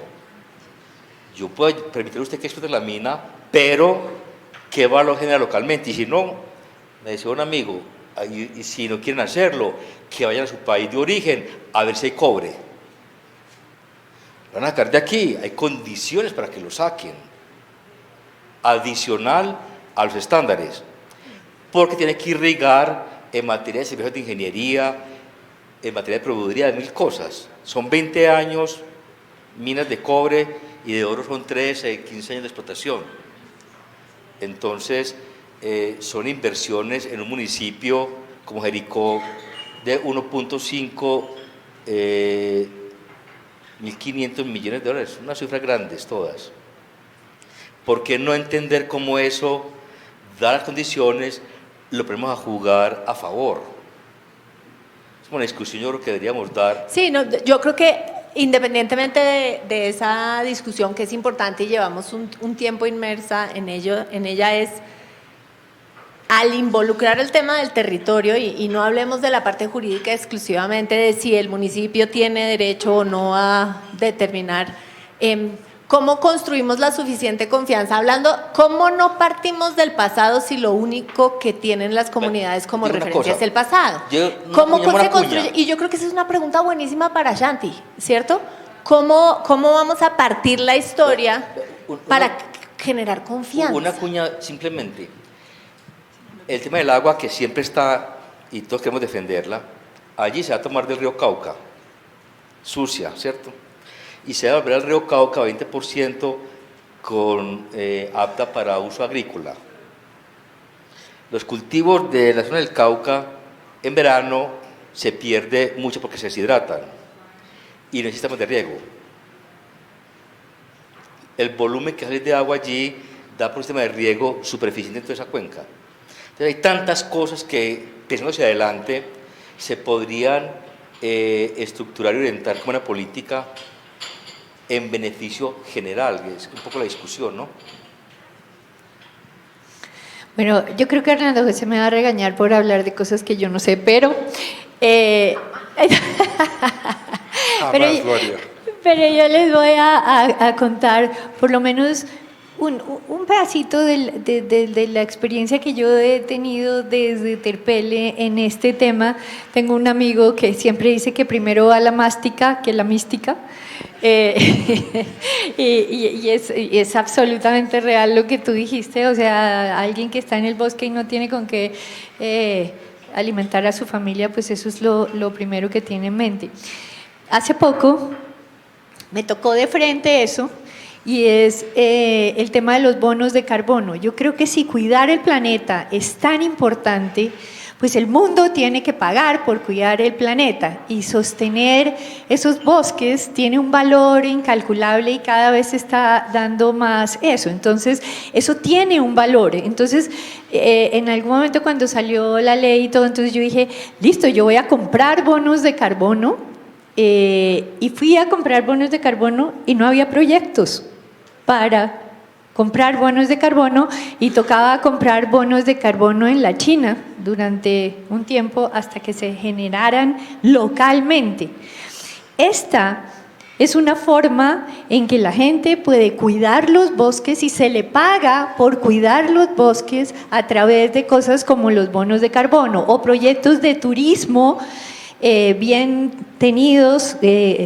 Yo puedo permitirle a usted que explote la mina, pero ¿qué valor genera localmente? Y si no, me decía un amigo, y si no quieren hacerlo, que vayan a su país de origen a ver si hay cobre. Van a sacar de aquí, hay condiciones para que lo saquen, adicional a los estándares, porque tiene que irrigar en materia de servicios de ingeniería, en materia de proveeduría, de 1000 cosas. Son 20 años, minas de cobre y de oro son 13, 15 años de explotación. Entonces, son inversiones en un municipio como Jericó de 1.5 1.500 millones de dólares, unas cifras grandes todas. ¿Por qué no entender cómo eso, dadas las condiciones, lo ponemos a jugar a favor? Es una discusión yo creo que deberíamos dar. Sí, no, yo creo que independientemente de esa discusión que es importante y llevamos un tiempo inmersa en ella es al involucrar el tema del territorio y no hablemos de la parte jurídica exclusivamente de si el municipio tiene derecho o no a determinar cómo construimos la suficiente confianza, hablando cómo no partimos del pasado si lo único que tienen las comunidades como referencia es el pasado. ¿Cómo se construye? Y yo creo que esa es una pregunta buenísima para Shanti, ¿cierto? ¿Cómo vamos a partir la historia para generar confianza? Una cuña simplemente. El tema del agua que siempre está, y todos queremos defenderla, allí se va a tomar del río Cauca, sucia, ¿cierto? Y se va a volver al río Cauca 20% apta para uso agrícola. Los cultivos de la zona del Cauca en verano se pierde mucho porque se deshidratan y necesitamos de riego. El volumen que sale de agua allí da por un sistema de riego superficiente en toda esa cuenca. Entonces hay tantas cosas que, pensando hacia adelante, se podrían estructurar y orientar como una política en beneficio general, es un poco la discusión, ¿no? Bueno, yo creo que Hernando José me va a regañar por hablar de cosas que yo no sé, pero pero yo les voy a contar por lo menos un pedacito de la experiencia que yo he tenido desde Terpele en este tema. Tengo un amigo que siempre dice que primero va la mástica que la mística. Y es absolutamente real lo que tú dijiste, o sea, alguien que está en el bosque y no tiene con qué alimentar a su familia, pues eso es lo primero que tiene en mente. Hace poco me tocó de frente eso, y es el tema de los bonos de carbono. Yo creo que si cuidar el planeta es tan importante, pues el mundo tiene que pagar por cuidar el planeta, y sostener esos bosques tiene un valor incalculable y cada vez se está dando más eso. Entonces, eso tiene un valor. Entonces, en algún momento cuando salió la ley y todo, entonces yo dije, listo, yo voy a comprar bonos de carbono, y fui a comprar bonos de carbono y no había proyectos para comprar bonos de carbono, y tocaba comprar bonos de carbono en la China durante un tiempo hasta que se generaran localmente. Esta es una forma en que la gente puede cuidar los bosques y se le paga por cuidar los bosques a través de cosas como los bonos de carbono o proyectos de turismo bien tenidos,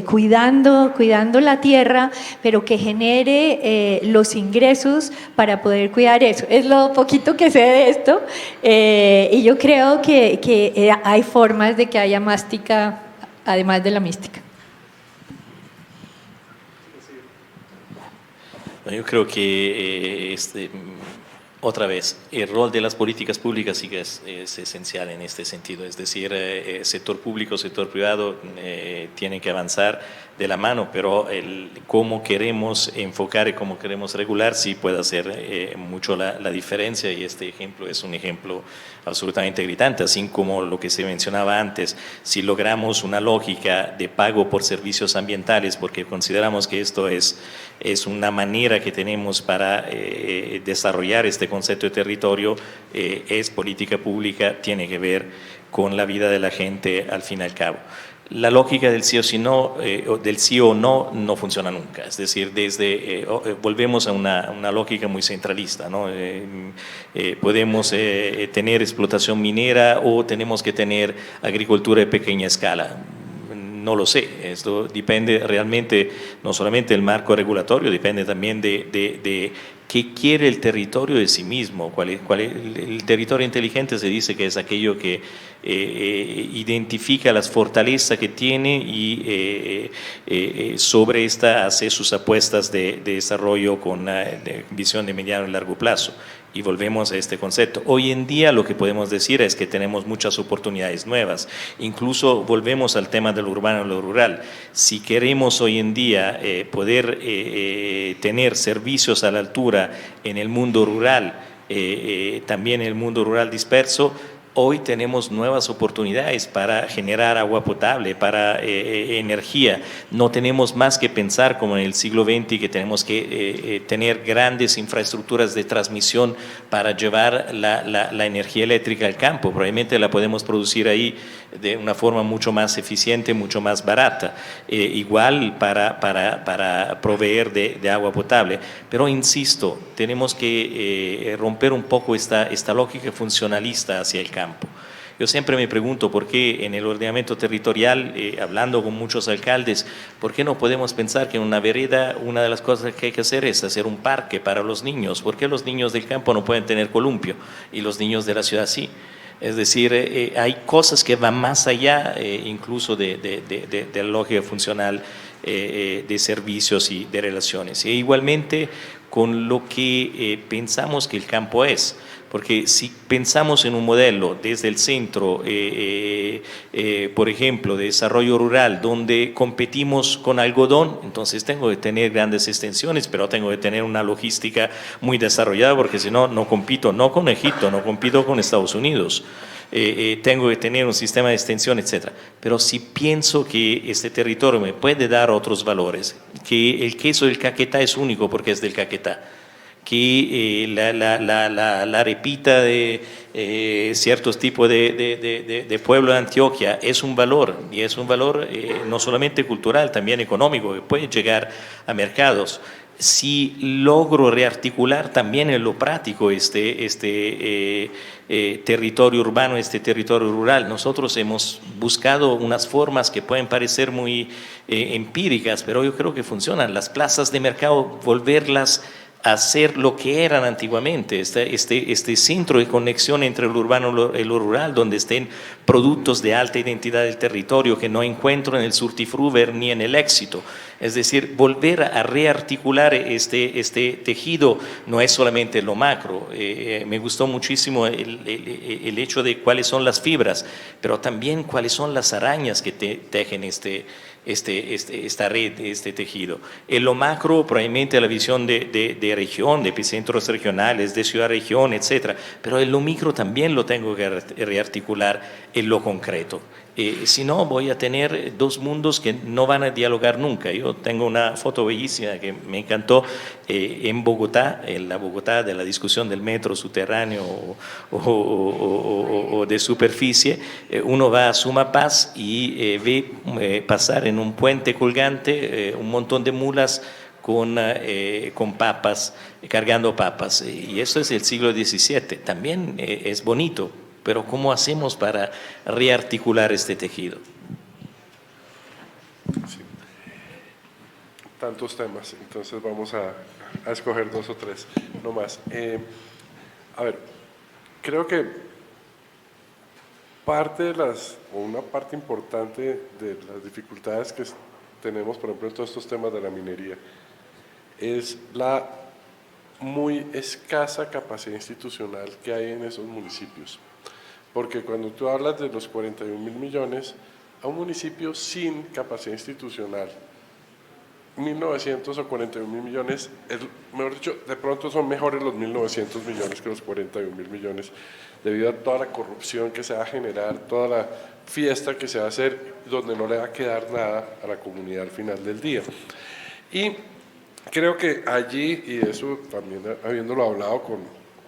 cuidando la tierra, pero que genere los ingresos para poder cuidar eso. Es lo poquito que sé de esto, y yo creo que hay formas de que haya mástica además de la mística. Yo creo que Otra vez, el rol de las políticas públicas sí que es esencial en este sentido, es decir, sector público, sector privado tienen que avanzar de la mano, pero cómo queremos enfocar y cómo queremos regular sí puede hacer mucho la diferencia, y este ejemplo es un ejemplo absolutamente gritante, así como lo que se mencionaba antes. Si logramos una lógica de pago por servicios ambientales, porque consideramos que esto es una manera que tenemos para desarrollar este concepto de territorio, es política pública, tiene que ver con la vida de la gente al fin y al cabo. La lógica del sí o sí no, del sí o no, no funciona nunca. Es decir, volvemos a una lógica muy centralista, ¿no? Podemos tener explotación minera o tenemos que tener agricultura de pequeña escala. No lo sé, esto depende realmente no solamente del marco regulatorio, depende también de qué quiere el territorio de sí mismo. El territorio inteligente se dice que es aquello que identifica las fortalezas que tiene y sobre esta hace sus apuestas de desarrollo con visión de mediano y largo plazo. Y volvemos a este concepto. Hoy en día lo que podemos decir es que tenemos muchas oportunidades nuevas. Incluso volvemos al tema del urbano y lo rural. Si queremos hoy en día poder tener servicios a la altura en el mundo rural, también en el mundo rural disperso, hoy tenemos nuevas oportunidades para generar agua potable, para energía. No tenemos más que pensar como en el siglo XX que tenemos que tener grandes infraestructuras de transmisión para llevar la energía eléctrica al campo. Probablemente la podemos producir ahí de una forma mucho más eficiente, mucho más barata. Igual para proveer de agua potable. Pero insisto, tenemos que romper un poco esta lógica funcionalista hacia el campo. Yo siempre me pregunto por qué en el ordenamiento territorial, hablando con muchos alcaldes, ¿por qué no podemos pensar que en una vereda una de las cosas que hay que hacer es hacer un parque para los niños? ¿Por qué los niños del campo no pueden tener columpio y los niños de la ciudad sí? Es decir, hay cosas que van más allá incluso de la lógica funcional de servicios y de relaciones. E igualmente con lo que pensamos que el campo es. Porque si pensamos en un modelo desde el centro, por ejemplo, de desarrollo rural, donde competimos con algodón, entonces tengo que tener grandes extensiones, pero tengo que tener una logística muy desarrollada, porque si no, no compito no con Egipto, no compito con Estados Unidos. Tengo que tener un sistema de extensión, etc. Pero si pienso que este territorio me puede dar otros valores, que el queso del Caquetá es único porque es del Caquetá, que la arepita de ciertos tipos de pueblo de Antioquia es un valor, y es un valor no solamente cultural, también económico, que puede llegar a mercados. Si logro rearticular también en lo práctico este territorio urbano, este territorio rural, nosotros hemos buscado unas formas que pueden parecer muy empíricas, pero yo creo que funcionan. Las plazas de mercado, volverlas hacer lo que eran antiguamente, este centro de conexión entre lo urbano y lo rural, donde estén productos de alta identidad del territorio que no encuentro en el Surtifruver ni en el Éxito. Es decir, volver a rearticular este tejido no es solamente lo macro. Me gustó muchísimo el hecho de cuáles son las fibras, pero también cuáles son las arañas que tejen esta red, este tejido. En lo macro, probablemente la visión de región, de epicentros regionales, de ciudad-región, etc. Pero en lo micro también lo tengo que rearticular en lo concreto. Si no, voy a tener dos mundos que no van a dialogar nunca. Yo tengo una foto bellísima que me encantó en Bogotá, en la Bogotá de la discusión del metro subterráneo o de superficie. Uno va a Sumapaz y ve pasar en un puente colgante un montón de mulas con papas, cargando papas. Y eso es el siglo XVII. También es bonito. Pero ¿cómo hacemos para rearticular este tejido? Sí. Tantos temas, entonces vamos a escoger 2 o 3, no más. A ver, creo que una parte importante de las dificultades que tenemos, por ejemplo, en todos estos temas de la minería, es la muy escasa capacidad institucional que hay en esos municipios. Porque cuando tú hablas de los 41.000 millones, a un municipio sin capacidad institucional, 1.900 o 41.000 millones, mejor dicho, de pronto son mejores los 1.900 millones que los 41.000 millones, debido a toda la corrupción que se va a generar, toda la fiesta que se va a hacer, donde no le va a quedar nada a la comunidad al final del día. Y creo que allí, y eso también habiéndolo hablado con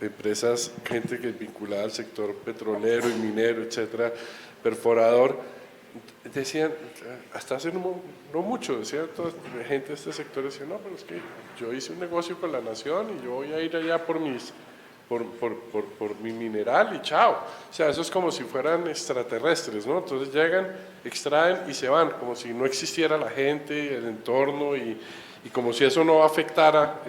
empresas, gente que es vinculada al sector petrolero y minero, etcétera, perforador, decían, hasta hace no mucho, decían toda gente de este sector, decía, no, pero es que yo hice un negocio con la nación y yo voy a ir allá por mi mineral y chao. O sea, eso es como si fueran extraterrestres, ¿no? Entonces llegan, extraen y se van, como si no existiera la gente, el entorno y como si eso no afectara,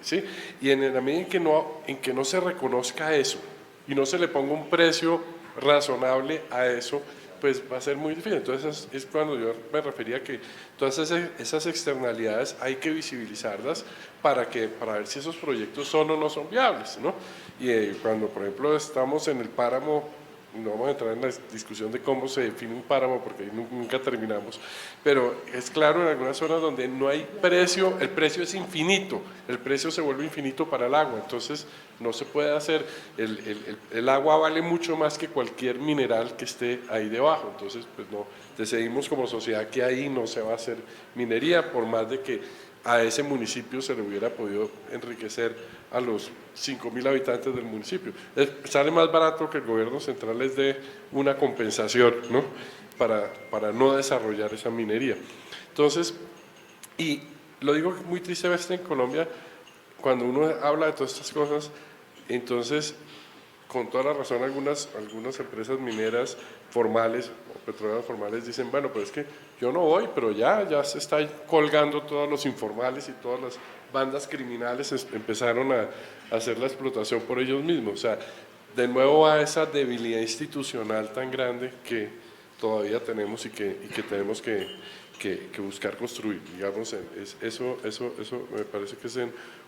¿sí? Y en la medida en que no se reconozca eso y no se le ponga un precio razonable a eso, pues va a ser muy difícil. Entonces es cuando yo me refería que todas esas externalidades hay que visibilizarlas para ver si esos proyectos son o no son viables, ¿no? Y cuando, por ejemplo, estamos en el páramo, no vamos a entrar en la discusión de cómo se define un páramo porque ahí nunca terminamos, pero es claro en algunas zonas donde no hay precio, el precio es infinito, el precio se vuelve infinito para el agua, entonces no se puede hacer, el agua vale mucho más que cualquier mineral que esté ahí debajo, entonces pues no, decidimos como sociedad que ahí no se va a hacer minería, por más de que a ese municipio se le hubiera podido enriquecer a los 5.000 habitantes del municipio. Sale más barato que el gobierno central les dé una compensación, ¿no? para no desarrollar esa minería. Entonces, y lo digo muy tristemente en Colombia, cuando uno habla de todas estas cosas, entonces, con toda la razón, algunas empresas mineras formales o petroleras formales dicen, bueno, pues es que yo no voy, pero ya se está colgando todos los informales y todas las bandas criminales empezaron a hacer la explotación por ellos mismos. O sea, de nuevo a esa debilidad institucional tan grande que todavía tenemos y que tenemos que buscar construir. Digamos, eso me parece que es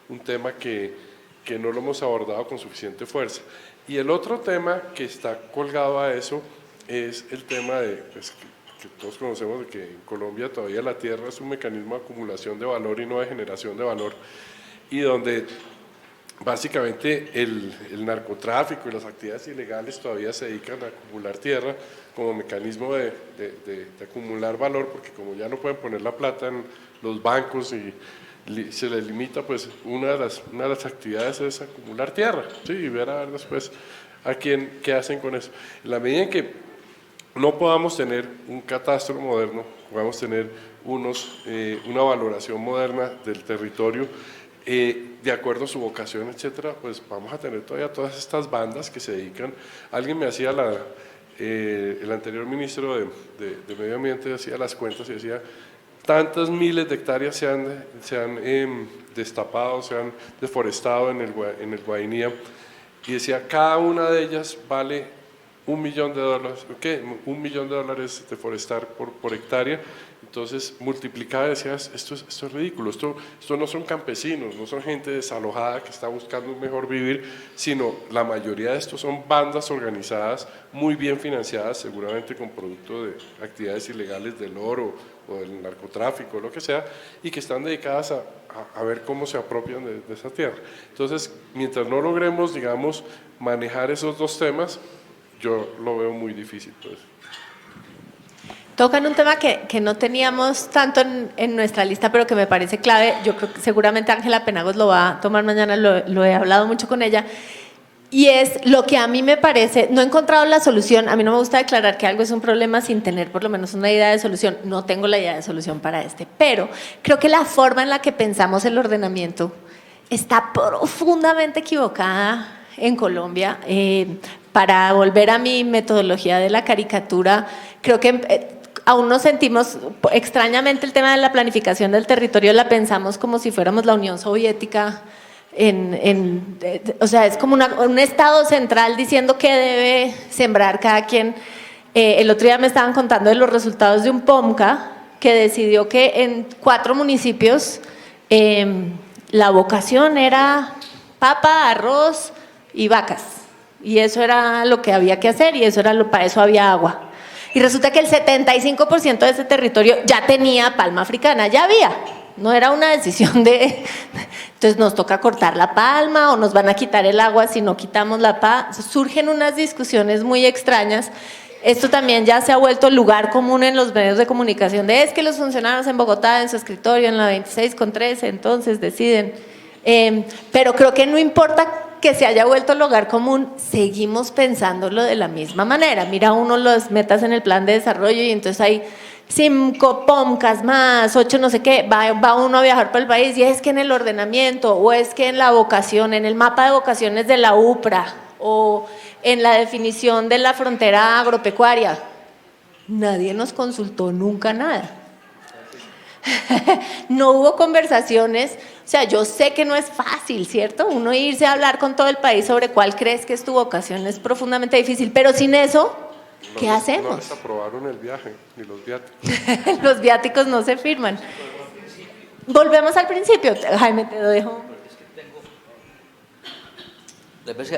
un tema que no lo hemos abordado con suficiente fuerza. Y el otro tema que está colgado a eso es el tema de, pues, que todos conocemos, de que en Colombia todavía la tierra es un mecanismo de acumulación de valor y no de generación de valor, y donde básicamente el narcotráfico y las actividades ilegales todavía se dedican a acumular tierra como mecanismo de acumular valor, porque como ya no pueden poner la plata en los bancos y se les limita, pues una de las actividades es acumular tierra, ¿sí? Y ver a ver después qué hacen con eso. En la medida en que no podamos tener un catastro moderno, podamos tener una valoración moderna del territorio, de acuerdo a su vocación, etcétera, pues vamos a tener todavía todas estas bandas que se dedican. Alguien me hacía el anterior ministro de Medio Ambiente hacía las cuentas y decía, tantas miles de hectáreas se han destapado, se han deforestado en el Guainía, y decía, cada una de ellas vale $1 millón, ¿qué? $1 millón de forestar por hectárea. Entonces multiplicaba, decías, esto es ridículo, esto no son campesinos, no son gente desalojada que está buscando un mejor vivir, sino la mayoría de estos son bandas organizadas, muy bien financiadas, seguramente con producto de actividades ilegales del oro o del narcotráfico, lo que sea, y que están dedicadas a ver cómo se apropian de esa tierra. Entonces, mientras no logremos, digamos, manejar esos dos temas, yo lo veo muy difícil, pues. Tocan un tema que no teníamos tanto en nuestra lista, pero que me parece clave. Yo creo que seguramente Ángela Penagos lo va a tomar mañana, lo he hablado mucho con ella, y es lo que a mí me parece, no he encontrado la solución. A mí no me gusta declarar que algo es un problema sin tener por lo menos una idea de solución. No tengo la idea de solución para pero creo que la forma en la que pensamos el ordenamiento está profundamente equivocada en Colombia. Para volver a mi metodología de la caricatura, creo que aún nos sentimos, extrañamente el tema de la planificación del territorio la pensamos como si fuéramos la Unión Soviética, o sea, es como un estado central diciendo qué debe sembrar cada quien. El otro día me estaban contando de los resultados de un POMCA que decidió que en 4 municipios la vocación era papa, arroz y vacas. Y eso era lo que había que hacer y para eso había agua. Y resulta que el 75% de ese territorio ya tenía palma africana, ya había. No era una decisión de... Entonces nos toca cortar la palma o nos van a quitar el agua si no quitamos la palma. Surgen unas discusiones muy extrañas. Esto también ya se ha vuelto lugar común en los medios de comunicación, de es que los funcionarios en Bogotá, en su escritorio, en la 26 con 13, entonces deciden. Pero creo que no importa que se haya vuelto lugar común, seguimos pensándolo de la misma manera. Mira uno las metas en el plan de desarrollo y entonces hay 5 POMCAS más, 8 no sé qué, va uno a viajar por el país y es que en el ordenamiento, o es que en la vocación, en el mapa de vocaciones de la UPRA, o en la definición de la frontera agropecuaria, nadie nos consultó nunca nada. No hubo conversaciones, o sea, yo sé que no es fácil, ¿cierto? Uno irse a hablar con todo el país sobre cuál crees que es tu vocación es profundamente difícil, pero sin eso, ¿qué hacemos? No les aprobaron el viaje, ni los viáticos. Los viáticos no se firman. Volvemos al principio, Jaime, te lo dejo.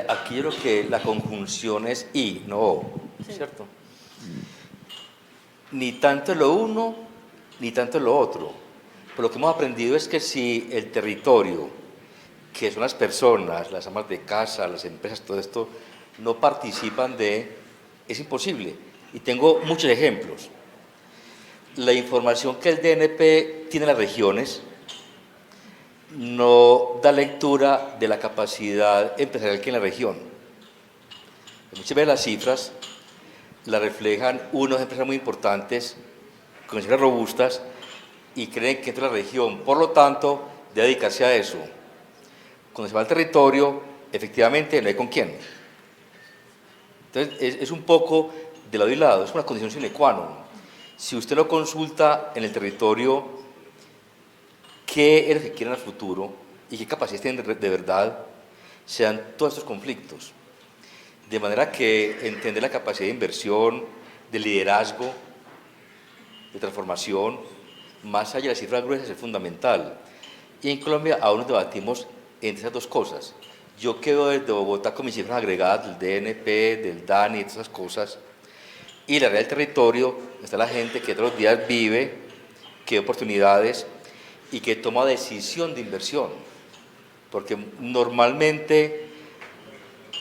Aquí yo creo que la conjunción es y, no o, ¿cierto? Ni tanto lo uno, ni tanto lo otro. Pero lo que hemos aprendido es que si el territorio, que son las personas, las amas de casa, las empresas, todo esto, no participan es imposible. Y tengo muchos ejemplos. La información que el DNP tiene en las regiones no da lectura de la capacidad empresarial que hay en la región. Muchas veces las cifras la reflejan unas empresas muy importantes, con cifras robustas, y creen que entra la región, por lo tanto, debe dedicarse a eso. Cuando se va al territorio, efectivamente no hay con quién. Entonces, es un poco de lado y lado, es una condición sine qua non. Si usted no consulta en el territorio qué es lo que quieren al futuro y qué capacidades tienen de verdad, se dan todos estos conflictos. De manera que entender la capacidad de inversión, de liderazgo, de transformación, más allá de las cifras gruesas es fundamental. Y en Colombia aún nos debatimos entre esas dos cosas. Yo quedo desde Bogotá con mis cifras agregadas del DNP, del DANI, todas esas cosas, y la realidad del territorio está la gente que todos los días vive, que ve oportunidades y que toma decisión de inversión, porque normalmente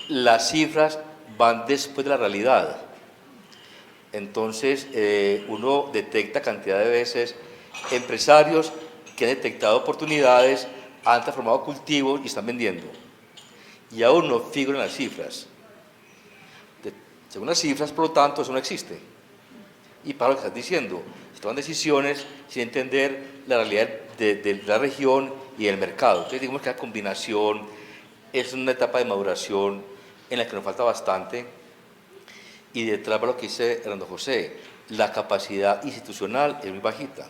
las cifras van después de la realidad. Entonces uno detecta cantidad de veces empresarios que han detectado oportunidades, han transformado cultivos y están vendiendo, y aún no figuran las cifras. Según las cifras, por lo tanto, eso no existe. Y para lo que estás diciendo, se toman decisiones sin entender la realidad de la región y del mercado. Entonces, digamos que la combinación es una etapa de maduración en la que nos falta bastante. Y detrás de lo que dice Hernando José, la capacidad institucional es muy bajita.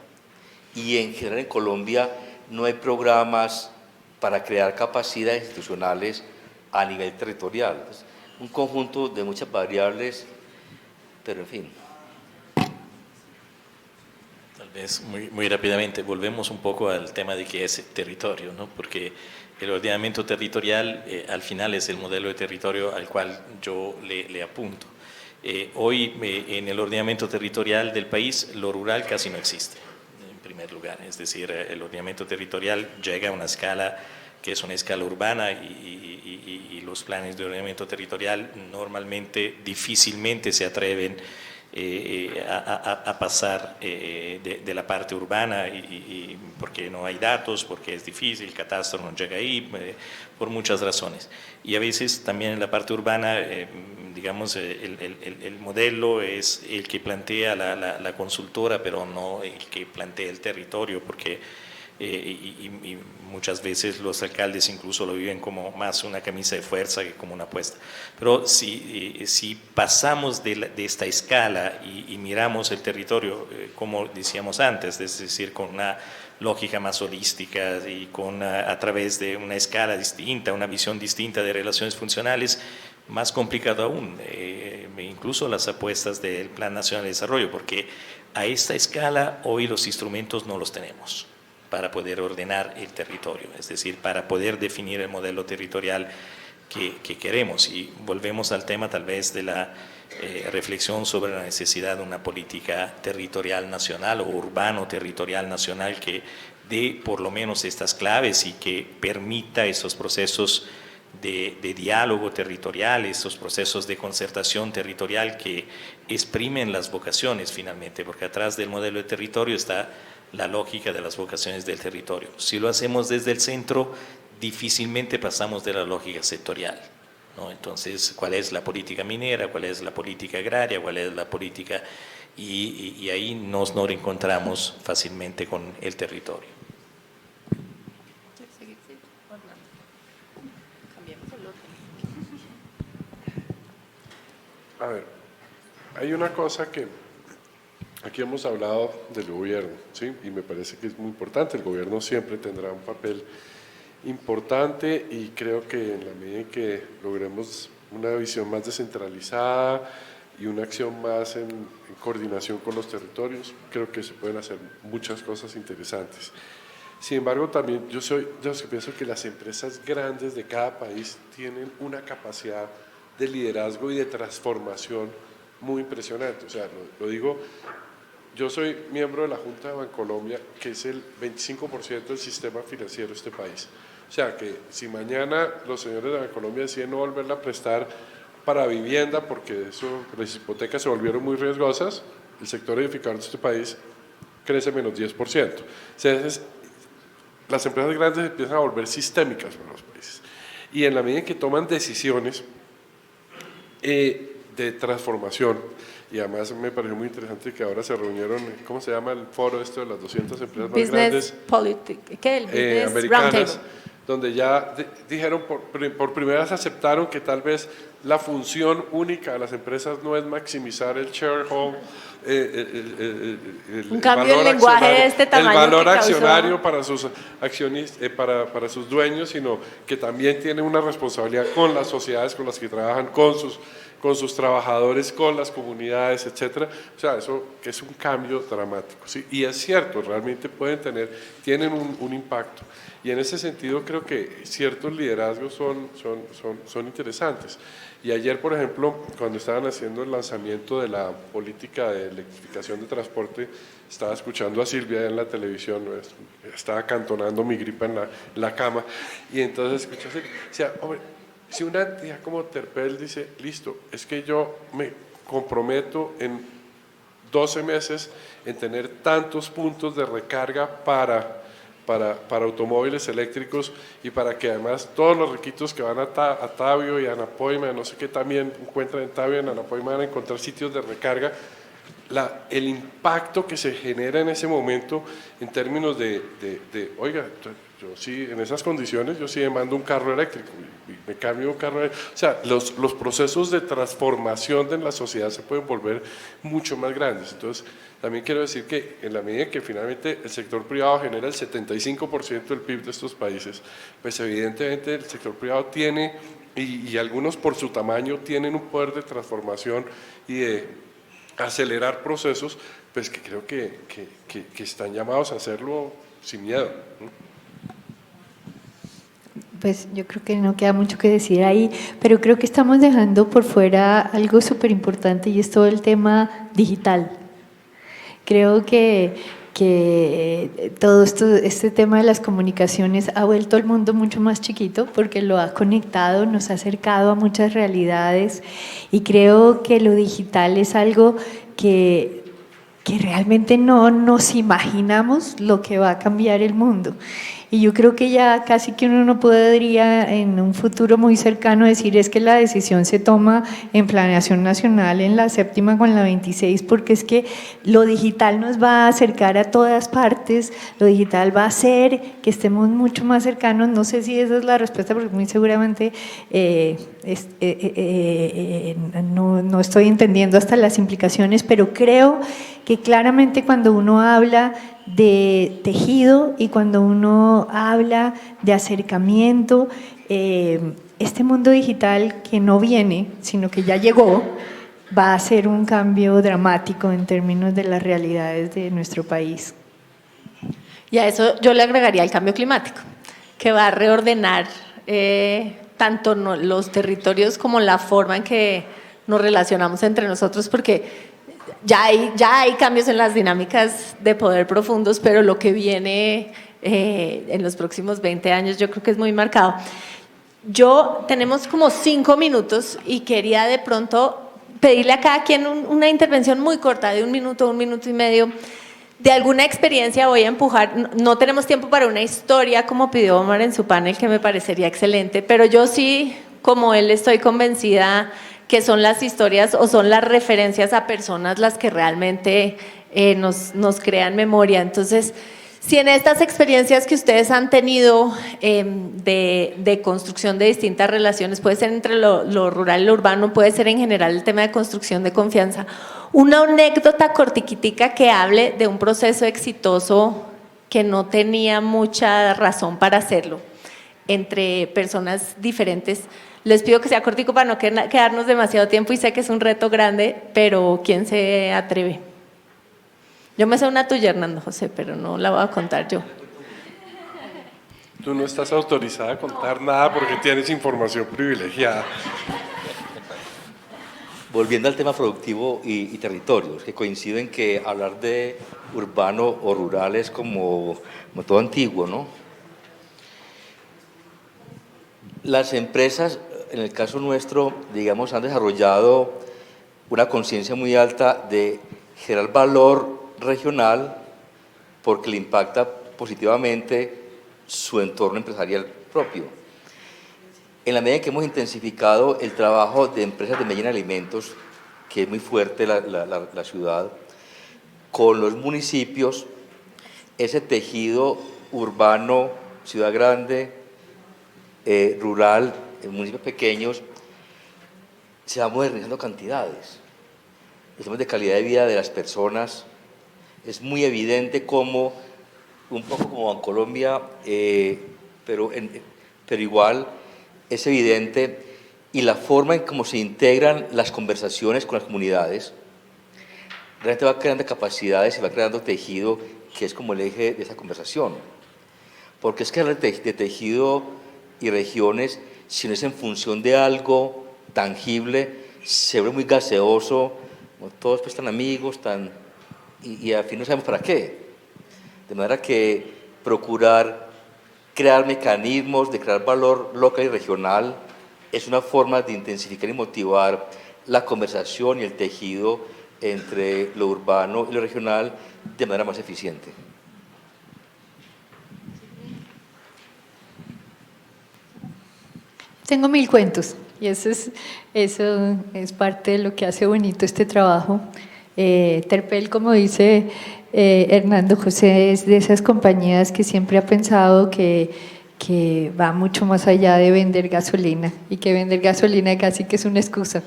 Y en general en Colombia no hay programas para crear capacidades institucionales a nivel territorial. Pues, un conjunto de muchas variables, pero en fin. Tal vez muy rápidamente volvemos un poco al tema de qué es territorio, ¿no? Porque el ordenamiento territorial al final es el modelo de territorio al cual yo le apunto. Hoy en el ordenamiento territorial del país lo rural casi no existe, en primer lugar. Es decir, el ordenamiento territorial llega a una escala que es una escala urbana y los planes de ordenamiento territorial normalmente difícilmente se atreven a pasar de la parte urbana porque no hay datos, porque es difícil, el catastro no llega ahí, por muchas razones. Y a veces también en la parte urbana, digamos, el modelo es el que plantea la consultora, pero no el que plantea el territorio, porque y muchas veces los alcaldes incluso lo viven como más una camisa de fuerza que como una apuesta. Pero si pasamos de esta escala y miramos el territorio, como decíamos antes, es decir, con una lógica más holística y a través de una escala distinta, una visión distinta de relaciones funcionales, más complicado aún, incluso las apuestas del Plan Nacional de Desarrollo, porque a esta escala hoy los instrumentos no los tenemos. para poder ordenar el territorio, es decir, para poder definir el modelo territorial que queremos. Y volvemos al tema tal vez de la reflexión sobre la necesidad de una política territorial nacional o urbano-territorial nacional que dé por lo menos estas claves y que permita esos procesos de diálogo territorial, estos procesos de concertación territorial que exprimen las vocaciones finalmente, porque atrás del modelo de territorio está la lógica de las vocaciones del territorio. Si lo hacemos desde el centro, difícilmente pasamos de la lógica sectorial, ¿no? Entonces, ¿cuál es la política minera? ¿Cuál es la política agraria? ¿Cuál es la política? Y ahí nos reencontramos fácilmente con el territorio. A ver, hay una cosa que aquí hemos hablado del gobierno, ¿sí? Y me parece que es muy importante. El gobierno siempre tendrá un papel importante y creo que en la medida en que logremos una visión más descentralizada y una acción más en coordinación con los territorios, creo que se pueden hacer muchas cosas interesantes. Sin embargo, también yo soy de los que pienso que las empresas grandes de cada país tienen una capacidad de liderazgo y de transformación muy impresionante. O sea, lo digo, yo soy miembro de la Junta de Bancolombia, que es el 25% del sistema financiero de este país. O sea, que si mañana los señores de Bancolombia deciden no volverla a prestar para vivienda, porque las hipotecas se volvieron muy riesgosas, el sector edificador de este país crece menos 10%. O sea, las empresas grandes empiezan a volver sistémicas para los países. Y en la medida en que toman decisiones de transformación, y además me pareció muy interesante que ahora se reunieron, ¿cómo se llama el foro de las 200 empresas más grandes americanas? Donde ya dijeron, por primera vez aceptaron que tal vez la función única de las empresas no es maximizar el shareholder, un cambio en lenguaje de este tamaño, el valor accionario para sus accionistas, para sus dueños, sino que también tienen una responsabilidad con las sociedades con las que trabajan, con sus trabajadores, con las comunidades, etcétera. O sea, eso que es un cambio dramático, ¿sí? Y es cierto, realmente tienen un impacto. Y en ese sentido creo que ciertos liderazgos son interesantes. Y ayer, por ejemplo, cuando estaban haciendo el lanzamiento de la política de electrificación de transporte, estaba escuchando a Silvia en la televisión, estaba cantonando mi gripa en la cama, y entonces escuché a Silvia, decía, hombre, si una entidad como Terpel dice, listo, es que yo me comprometo en 12 meses en tener tantos puntos de recarga para automóviles eléctricos y para que además todos los riquitos que van a Tabio y a Anapoima, no sé qué también encuentran en Tabio y en Anapoima, van a encontrar sitios de recarga, el impacto que se genera en ese momento en términos oiga, yo sí, en esas condiciones, yo sí me mando un carro eléctrico y me cambio un carro eléctrico. O sea, los procesos de transformación de la sociedad se pueden volver mucho más grandes. Entonces, también quiero decir que en la medida que finalmente el sector privado genera el 75% del PIB de estos países, pues evidentemente el sector privado tiene, y algunos por su tamaño, tienen un poder de transformación y de acelerar procesos, pues que creo que están llamados a hacerlo sin miedo, ¿no? Pues yo creo que no queda mucho que decir ahí, pero creo que estamos dejando por fuera algo súper importante y es todo el tema digital. Creo que todo este tema de las comunicaciones ha vuelto el mundo mucho más chiquito porque lo ha conectado, nos ha acercado a muchas realidades y creo que lo digital es algo que realmente no nos imaginamos lo que va a cambiar el mundo. Y yo creo que ya casi que uno no podría en un futuro muy cercano decir es que la decisión se toma en planeación nacional, en la 7ª con la 26, porque es que lo digital nos va a acercar a todas partes, lo digital va a hacer que estemos mucho más cercanos. No sé si esa es la respuesta, porque muy seguramente no estoy entendiendo hasta las implicaciones, pero creo que claramente cuando uno habla de tejido y cuando uno habla de acercamiento, este mundo digital que no viene, sino que ya llegó, va a ser un cambio dramático en términos de las realidades de nuestro país. Y a eso yo le agregaría el cambio climático, que va a reordenar tanto los territorios como la forma en que nos relacionamos entre nosotros, porque ya hay cambios en las dinámicas de poder profundos, pero lo que viene en los próximos 20 años yo creo que es muy marcado. Tenemos como 5 minutos y quería de pronto pedirle a cada quien una intervención muy corta, de 1 minuto, 1 minuto y medio, de alguna experiencia. Voy a empujar, no tenemos tiempo para una historia como pidió Omar en su panel, que me parecería excelente, pero yo sí, como él, estoy convencida que son las historias o son las referencias a personas las que realmente nos crean memoria. Entonces, si en estas experiencias que ustedes han tenido de construcción de distintas relaciones, puede ser entre lo rural y lo urbano, puede ser en general el tema de construcción de confianza, una anécdota cortiquitica que hable de un proceso exitoso que no tenía mucha razón para hacerlo entre personas diferentes. Les pido que sea cortico para no quedarnos demasiado tiempo, y sé que es un reto grande, pero ¿quién se atreve? Yo me sé una tuya, Hernando José, pero no la voy a contar yo. Tú no estás autorizada a contar nada porque tienes información privilegiada. Volviendo al tema productivo y territorios, que coincido en que hablar de urbano o rural es como todo antiguo, ¿no? Las empresas, en el caso nuestro, digamos, han desarrollado una conciencia muy alta de generar valor regional porque le impacta positivamente su entorno empresarial propio. En la medida en que hemos intensificado el trabajo de empresas de Medellín Alimentos, que es muy fuerte la ciudad, con los municipios, ese tejido urbano, ciudad grande, rural, en municipios pequeños, se va modernizando cantidades. El tema de calidad de vida de las personas es muy evidente, como un poco como en Colombia, pero igual es evidente, y la forma en cómo se integran las conversaciones con las comunidades realmente va creando capacidades y va creando tejido, que es como el eje de esa conversación. Porque es que hablar de tejido y regiones, si no es en función de algo tangible, se ve muy gaseoso, todos pues, están amigos, y al fin no sabemos para qué. De manera que procurar crear mecanismos de crear valor local y regional es una forma de intensificar y motivar la conversación y el tejido entre lo urbano y lo regional de manera más eficiente. Tengo 1000 cuentos, y eso es parte de lo que hace bonito este trabajo. Terpel, como dice Hernando José, es de esas compañías que siempre ha pensado que va mucho más allá de vender gasolina, y que vender gasolina casi que es una excusa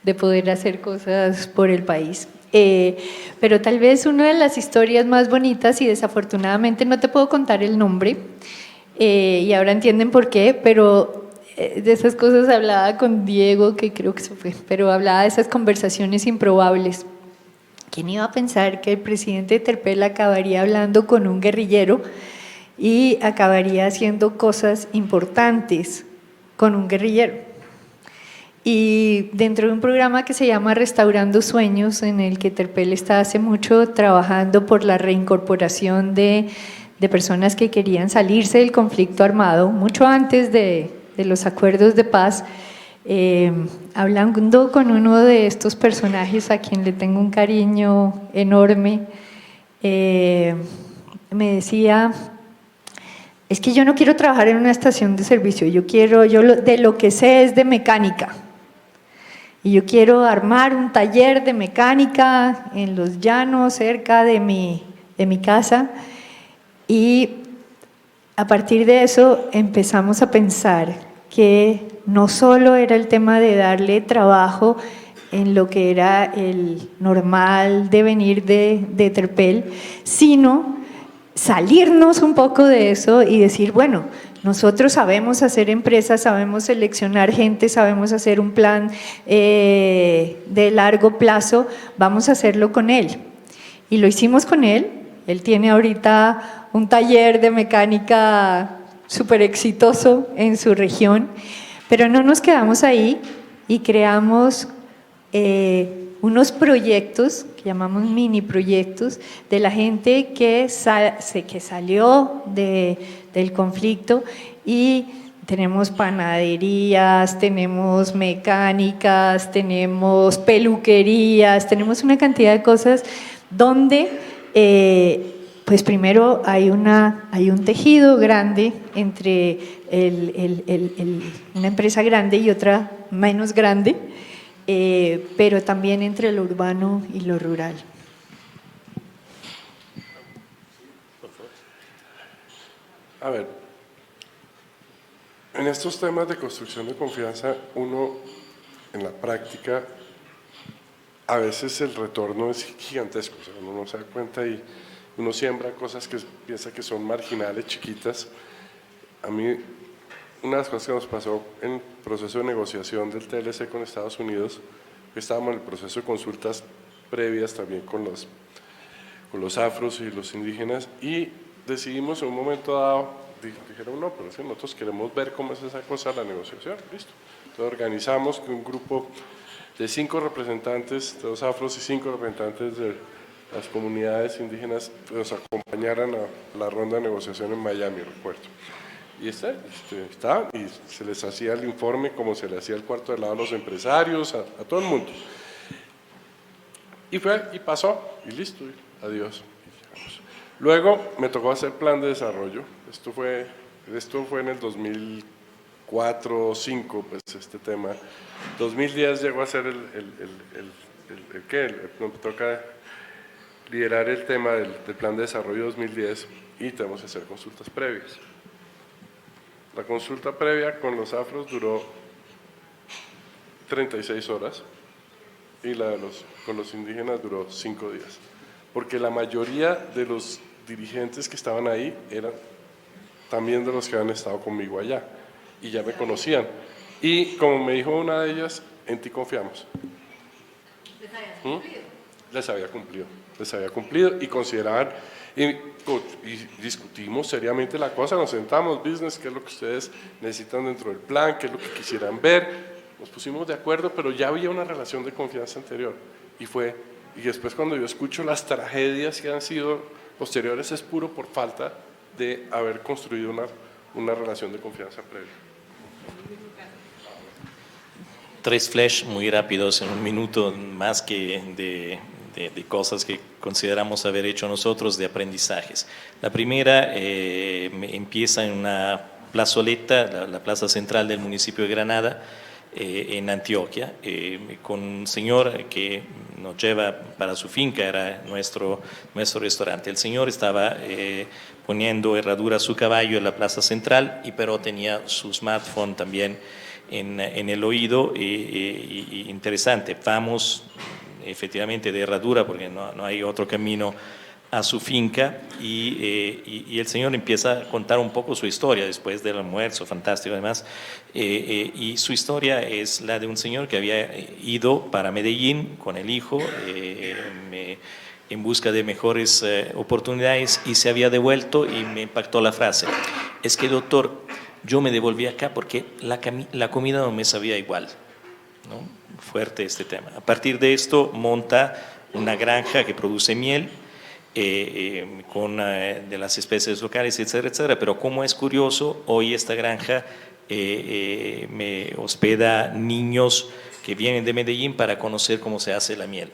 de poder hacer cosas por el país. Pero tal vez una de las historias más bonitas, y desafortunadamente no te puedo contar el nombre, y ahora entienden por qué, pero de esas cosas hablaba con Diego, que creo que se fue, pero hablaba de esas conversaciones improbables. ¿Quién iba a pensar que el presidente de Terpel acabaría hablando con un guerrillero y acabaría haciendo cosas importantes con un guerrillero? Y dentro de un programa que se llama Restaurando Sueños, en el que Terpel está hace mucho trabajando por la reincorporación de personas que querían salirse del conflicto armado, mucho antes de los acuerdos de paz, hablando con uno de estos personajes a quien le tengo un cariño enorme, me decía: es que yo no quiero trabajar en una estación de servicio, yo de lo que sé es de mecánica, y yo quiero armar un taller de mecánica en los llanos cerca de mi casa. Y a partir de eso empezamos a pensar que no solo era el tema de darle trabajo en lo que era el normal devenir de Terpel, sino salirnos un poco de eso y decir, bueno, nosotros sabemos hacer empresas, sabemos seleccionar gente, sabemos hacer un plan de largo plazo, vamos a hacerlo con él. Y lo hicimos con él, Él tiene ahorita un taller de mecánica súper exitoso en su región, pero no nos quedamos ahí y creamos unos proyectos que llamamos mini proyectos de la gente que salió del conflicto, y tenemos panaderías, tenemos mecánicas, tenemos peluquerías, tenemos una cantidad de cosas donde pues primero hay un tejido grande entre una empresa grande y otra menos grande, pero también entre lo urbano y lo rural. A ver, en estos temas de construcción de confianza, uno en la práctica, a veces el retorno es gigantesco, o sea, uno no se da cuenta y uno siembra cosas que piensa que son marginales, chiquitas. A mí, una de las cosas que nos pasó en el proceso de negociación del TLC con Estados Unidos, estábamos en el proceso de consultas previas también con los afros y los indígenas, y decidimos en un momento dado, dijeron no, pero si nosotros queremos ver cómo es esa cosa, la negociación, listo. Entonces organizamos que un grupo de 5 representantes de los afros y 5 representantes de las comunidades indígenas nos acompañaran a la ronda de negociación en Miami, recuerdo. Y estaban, y se les hacía el informe como se le hacía el cuarto de lado a los empresarios, a todo el mundo. Y fue, y pasó, y listo, y adiós. Luego me tocó hacer plan de desarrollo. Esto fue en el 2004 o 2005, pues este tema. 2010 llegó a ser me toca liderar el tema del plan de desarrollo 2010 y tenemos que hacer consultas previas. La consulta previa con los afros duró 36 horas y la con los indígenas duró 5 días, porque la mayoría de los dirigentes que estaban ahí eran también de los que habían estado conmigo allá y ya me conocían. Y como me dijo una de ellas, en ti confiamos. ¿Les había cumplido? Les había cumplido y consideraban, y discutimos seriamente la cosa, nos sentamos, business, qué es lo que ustedes necesitan dentro del plan, qué es lo que quisieran ver, nos pusimos de acuerdo, pero ya había una relación de confianza anterior, y después cuando yo escucho las tragedias que han sido posteriores es puro por falta de haber construido una relación de confianza previa. 3 flash muy rápidos en un minuto, más que de cosas que consideramos haber hecho nosotros, de aprendizajes. La primera empieza en una plazoleta, la plaza central del municipio de Granada, en Antioquia, con un señor que nos lleva para su finca, era nuestro restaurante. El señor estaba poniendo herradura a su caballo en la plaza central, pero tenía su smartphone también en el oído, y interesante, vamos efectivamente de herradura porque no hay otro camino a su finca, y el señor empieza a contar un poco su historia después del almuerzo, fantástico además, y su historia es la de un señor que había ido para Medellín con el hijo en busca de mejores oportunidades, y se había devuelto, y me impactó la frase: es que doctor, yo me devolví acá porque la comida no me sabía igual, ¿no? Fuerte este tema. A partir de esto monta una granja que produce miel, con de las especies locales, etcétera, etcétera. Pero como es curioso, hoy esta granja me hospeda niños que vienen de Medellín para conocer cómo se hace la miel.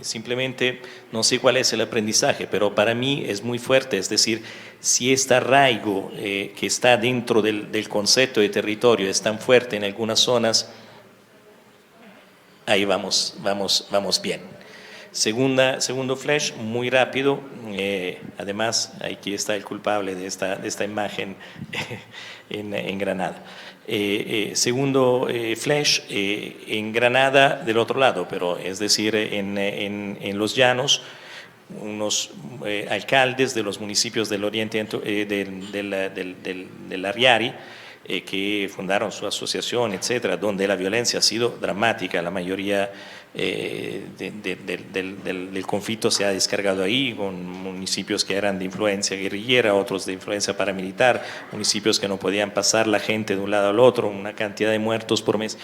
Simplemente no sé cuál es el aprendizaje, pero para mí es muy fuerte. Es decir, si este arraigo que está dentro del concepto de territorio es tan fuerte en algunas zonas, ahí vamos bien. Segundo flash, muy rápido, además aquí está el culpable de esta imagen en Granada. Segundo flash, en Granada del otro lado, pero es decir, en los llanos, unos alcaldes de los municipios del oriente del Arriari, que fundaron su asociación, etcétera, donde la violencia ha sido dramática, la mayoría del conflicto se ha descargado ahí, con municipios que eran de influencia guerrillera, otros de influencia paramilitar, municipios que no podían pasar la gente de un lado al otro, una cantidad de muertos por mes.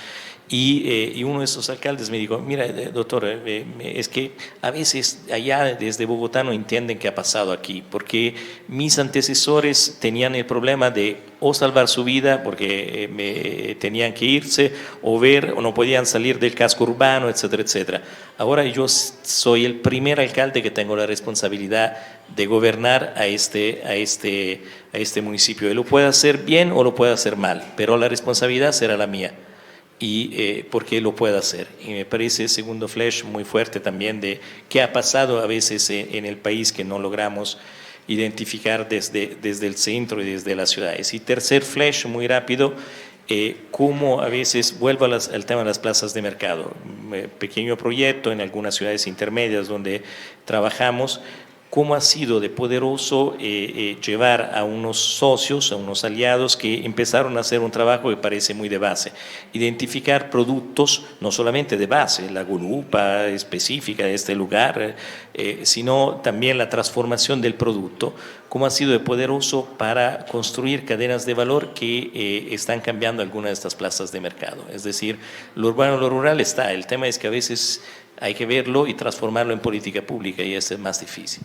Y uno de esos alcaldes me dijo, mira, doctor, es que a veces allá desde Bogotá no entienden qué ha pasado aquí, porque mis antecesores tenían el problema de o salvar su vida porque tenían que irse, o ver, o no podían salir del casco urbano, etcétera, etcétera. Ahora yo soy el primer alcalde que tengo la responsabilidad de gobernar a este municipio. Él lo puede hacer bien o lo puede hacer mal, pero la responsabilidad será la mía. Y porque lo puede hacer. Y me parece, segundo flash, muy fuerte también de qué ha pasado a veces en el país que no logramos identificar desde el centro y desde las ciudades. Y tercer flash, muy rápido, cómo a veces, vuelvo al tema de las plazas de mercado, pequeño proyecto en algunas ciudades intermedias donde trabajamos, cómo ha sido de poderoso llevar a unos socios, a unos aliados que empezaron a hacer un trabajo que parece muy de base. Identificar productos no solamente de base, la gulupa específica de este lugar, sino también la transformación del producto, cómo ha sido de poderoso para construir cadenas de valor que están cambiando algunas de estas plazas de mercado. Es decir, lo urbano, lo rural está, el tema es que a veces hay que verlo y transformarlo en política pública y eso es más difícil.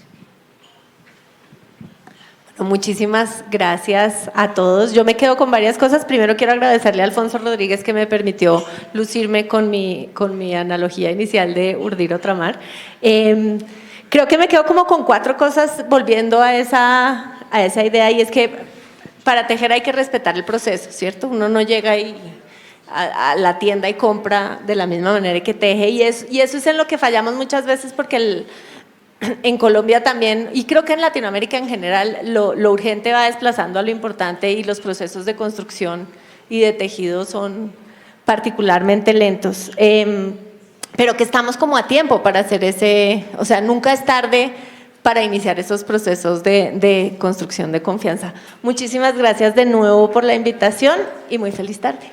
Muchísimas gracias a todos. Yo me quedo con varias cosas. Primero quiero agradecerle a Alfonso Rodríguez que me permitió lucirme con mi analogía inicial de urdir otra mar. Creo que me quedo como con 4 cosas volviendo a esa idea, y es que para tejer hay que respetar el proceso, ¿cierto? Uno no llega a la tienda y compra de la misma manera que teje, y eso es en lo que fallamos muchas veces, porque en Colombia también, y creo que en Latinoamérica en general, lo urgente va desplazando a lo importante, y los procesos de construcción y de tejido son particularmente lentos. Pero que estamos como a tiempo para hacer o sea, nunca es tarde para iniciar esos procesos de construcción de confianza. Muchísimas gracias de nuevo por la invitación y muy feliz tarde.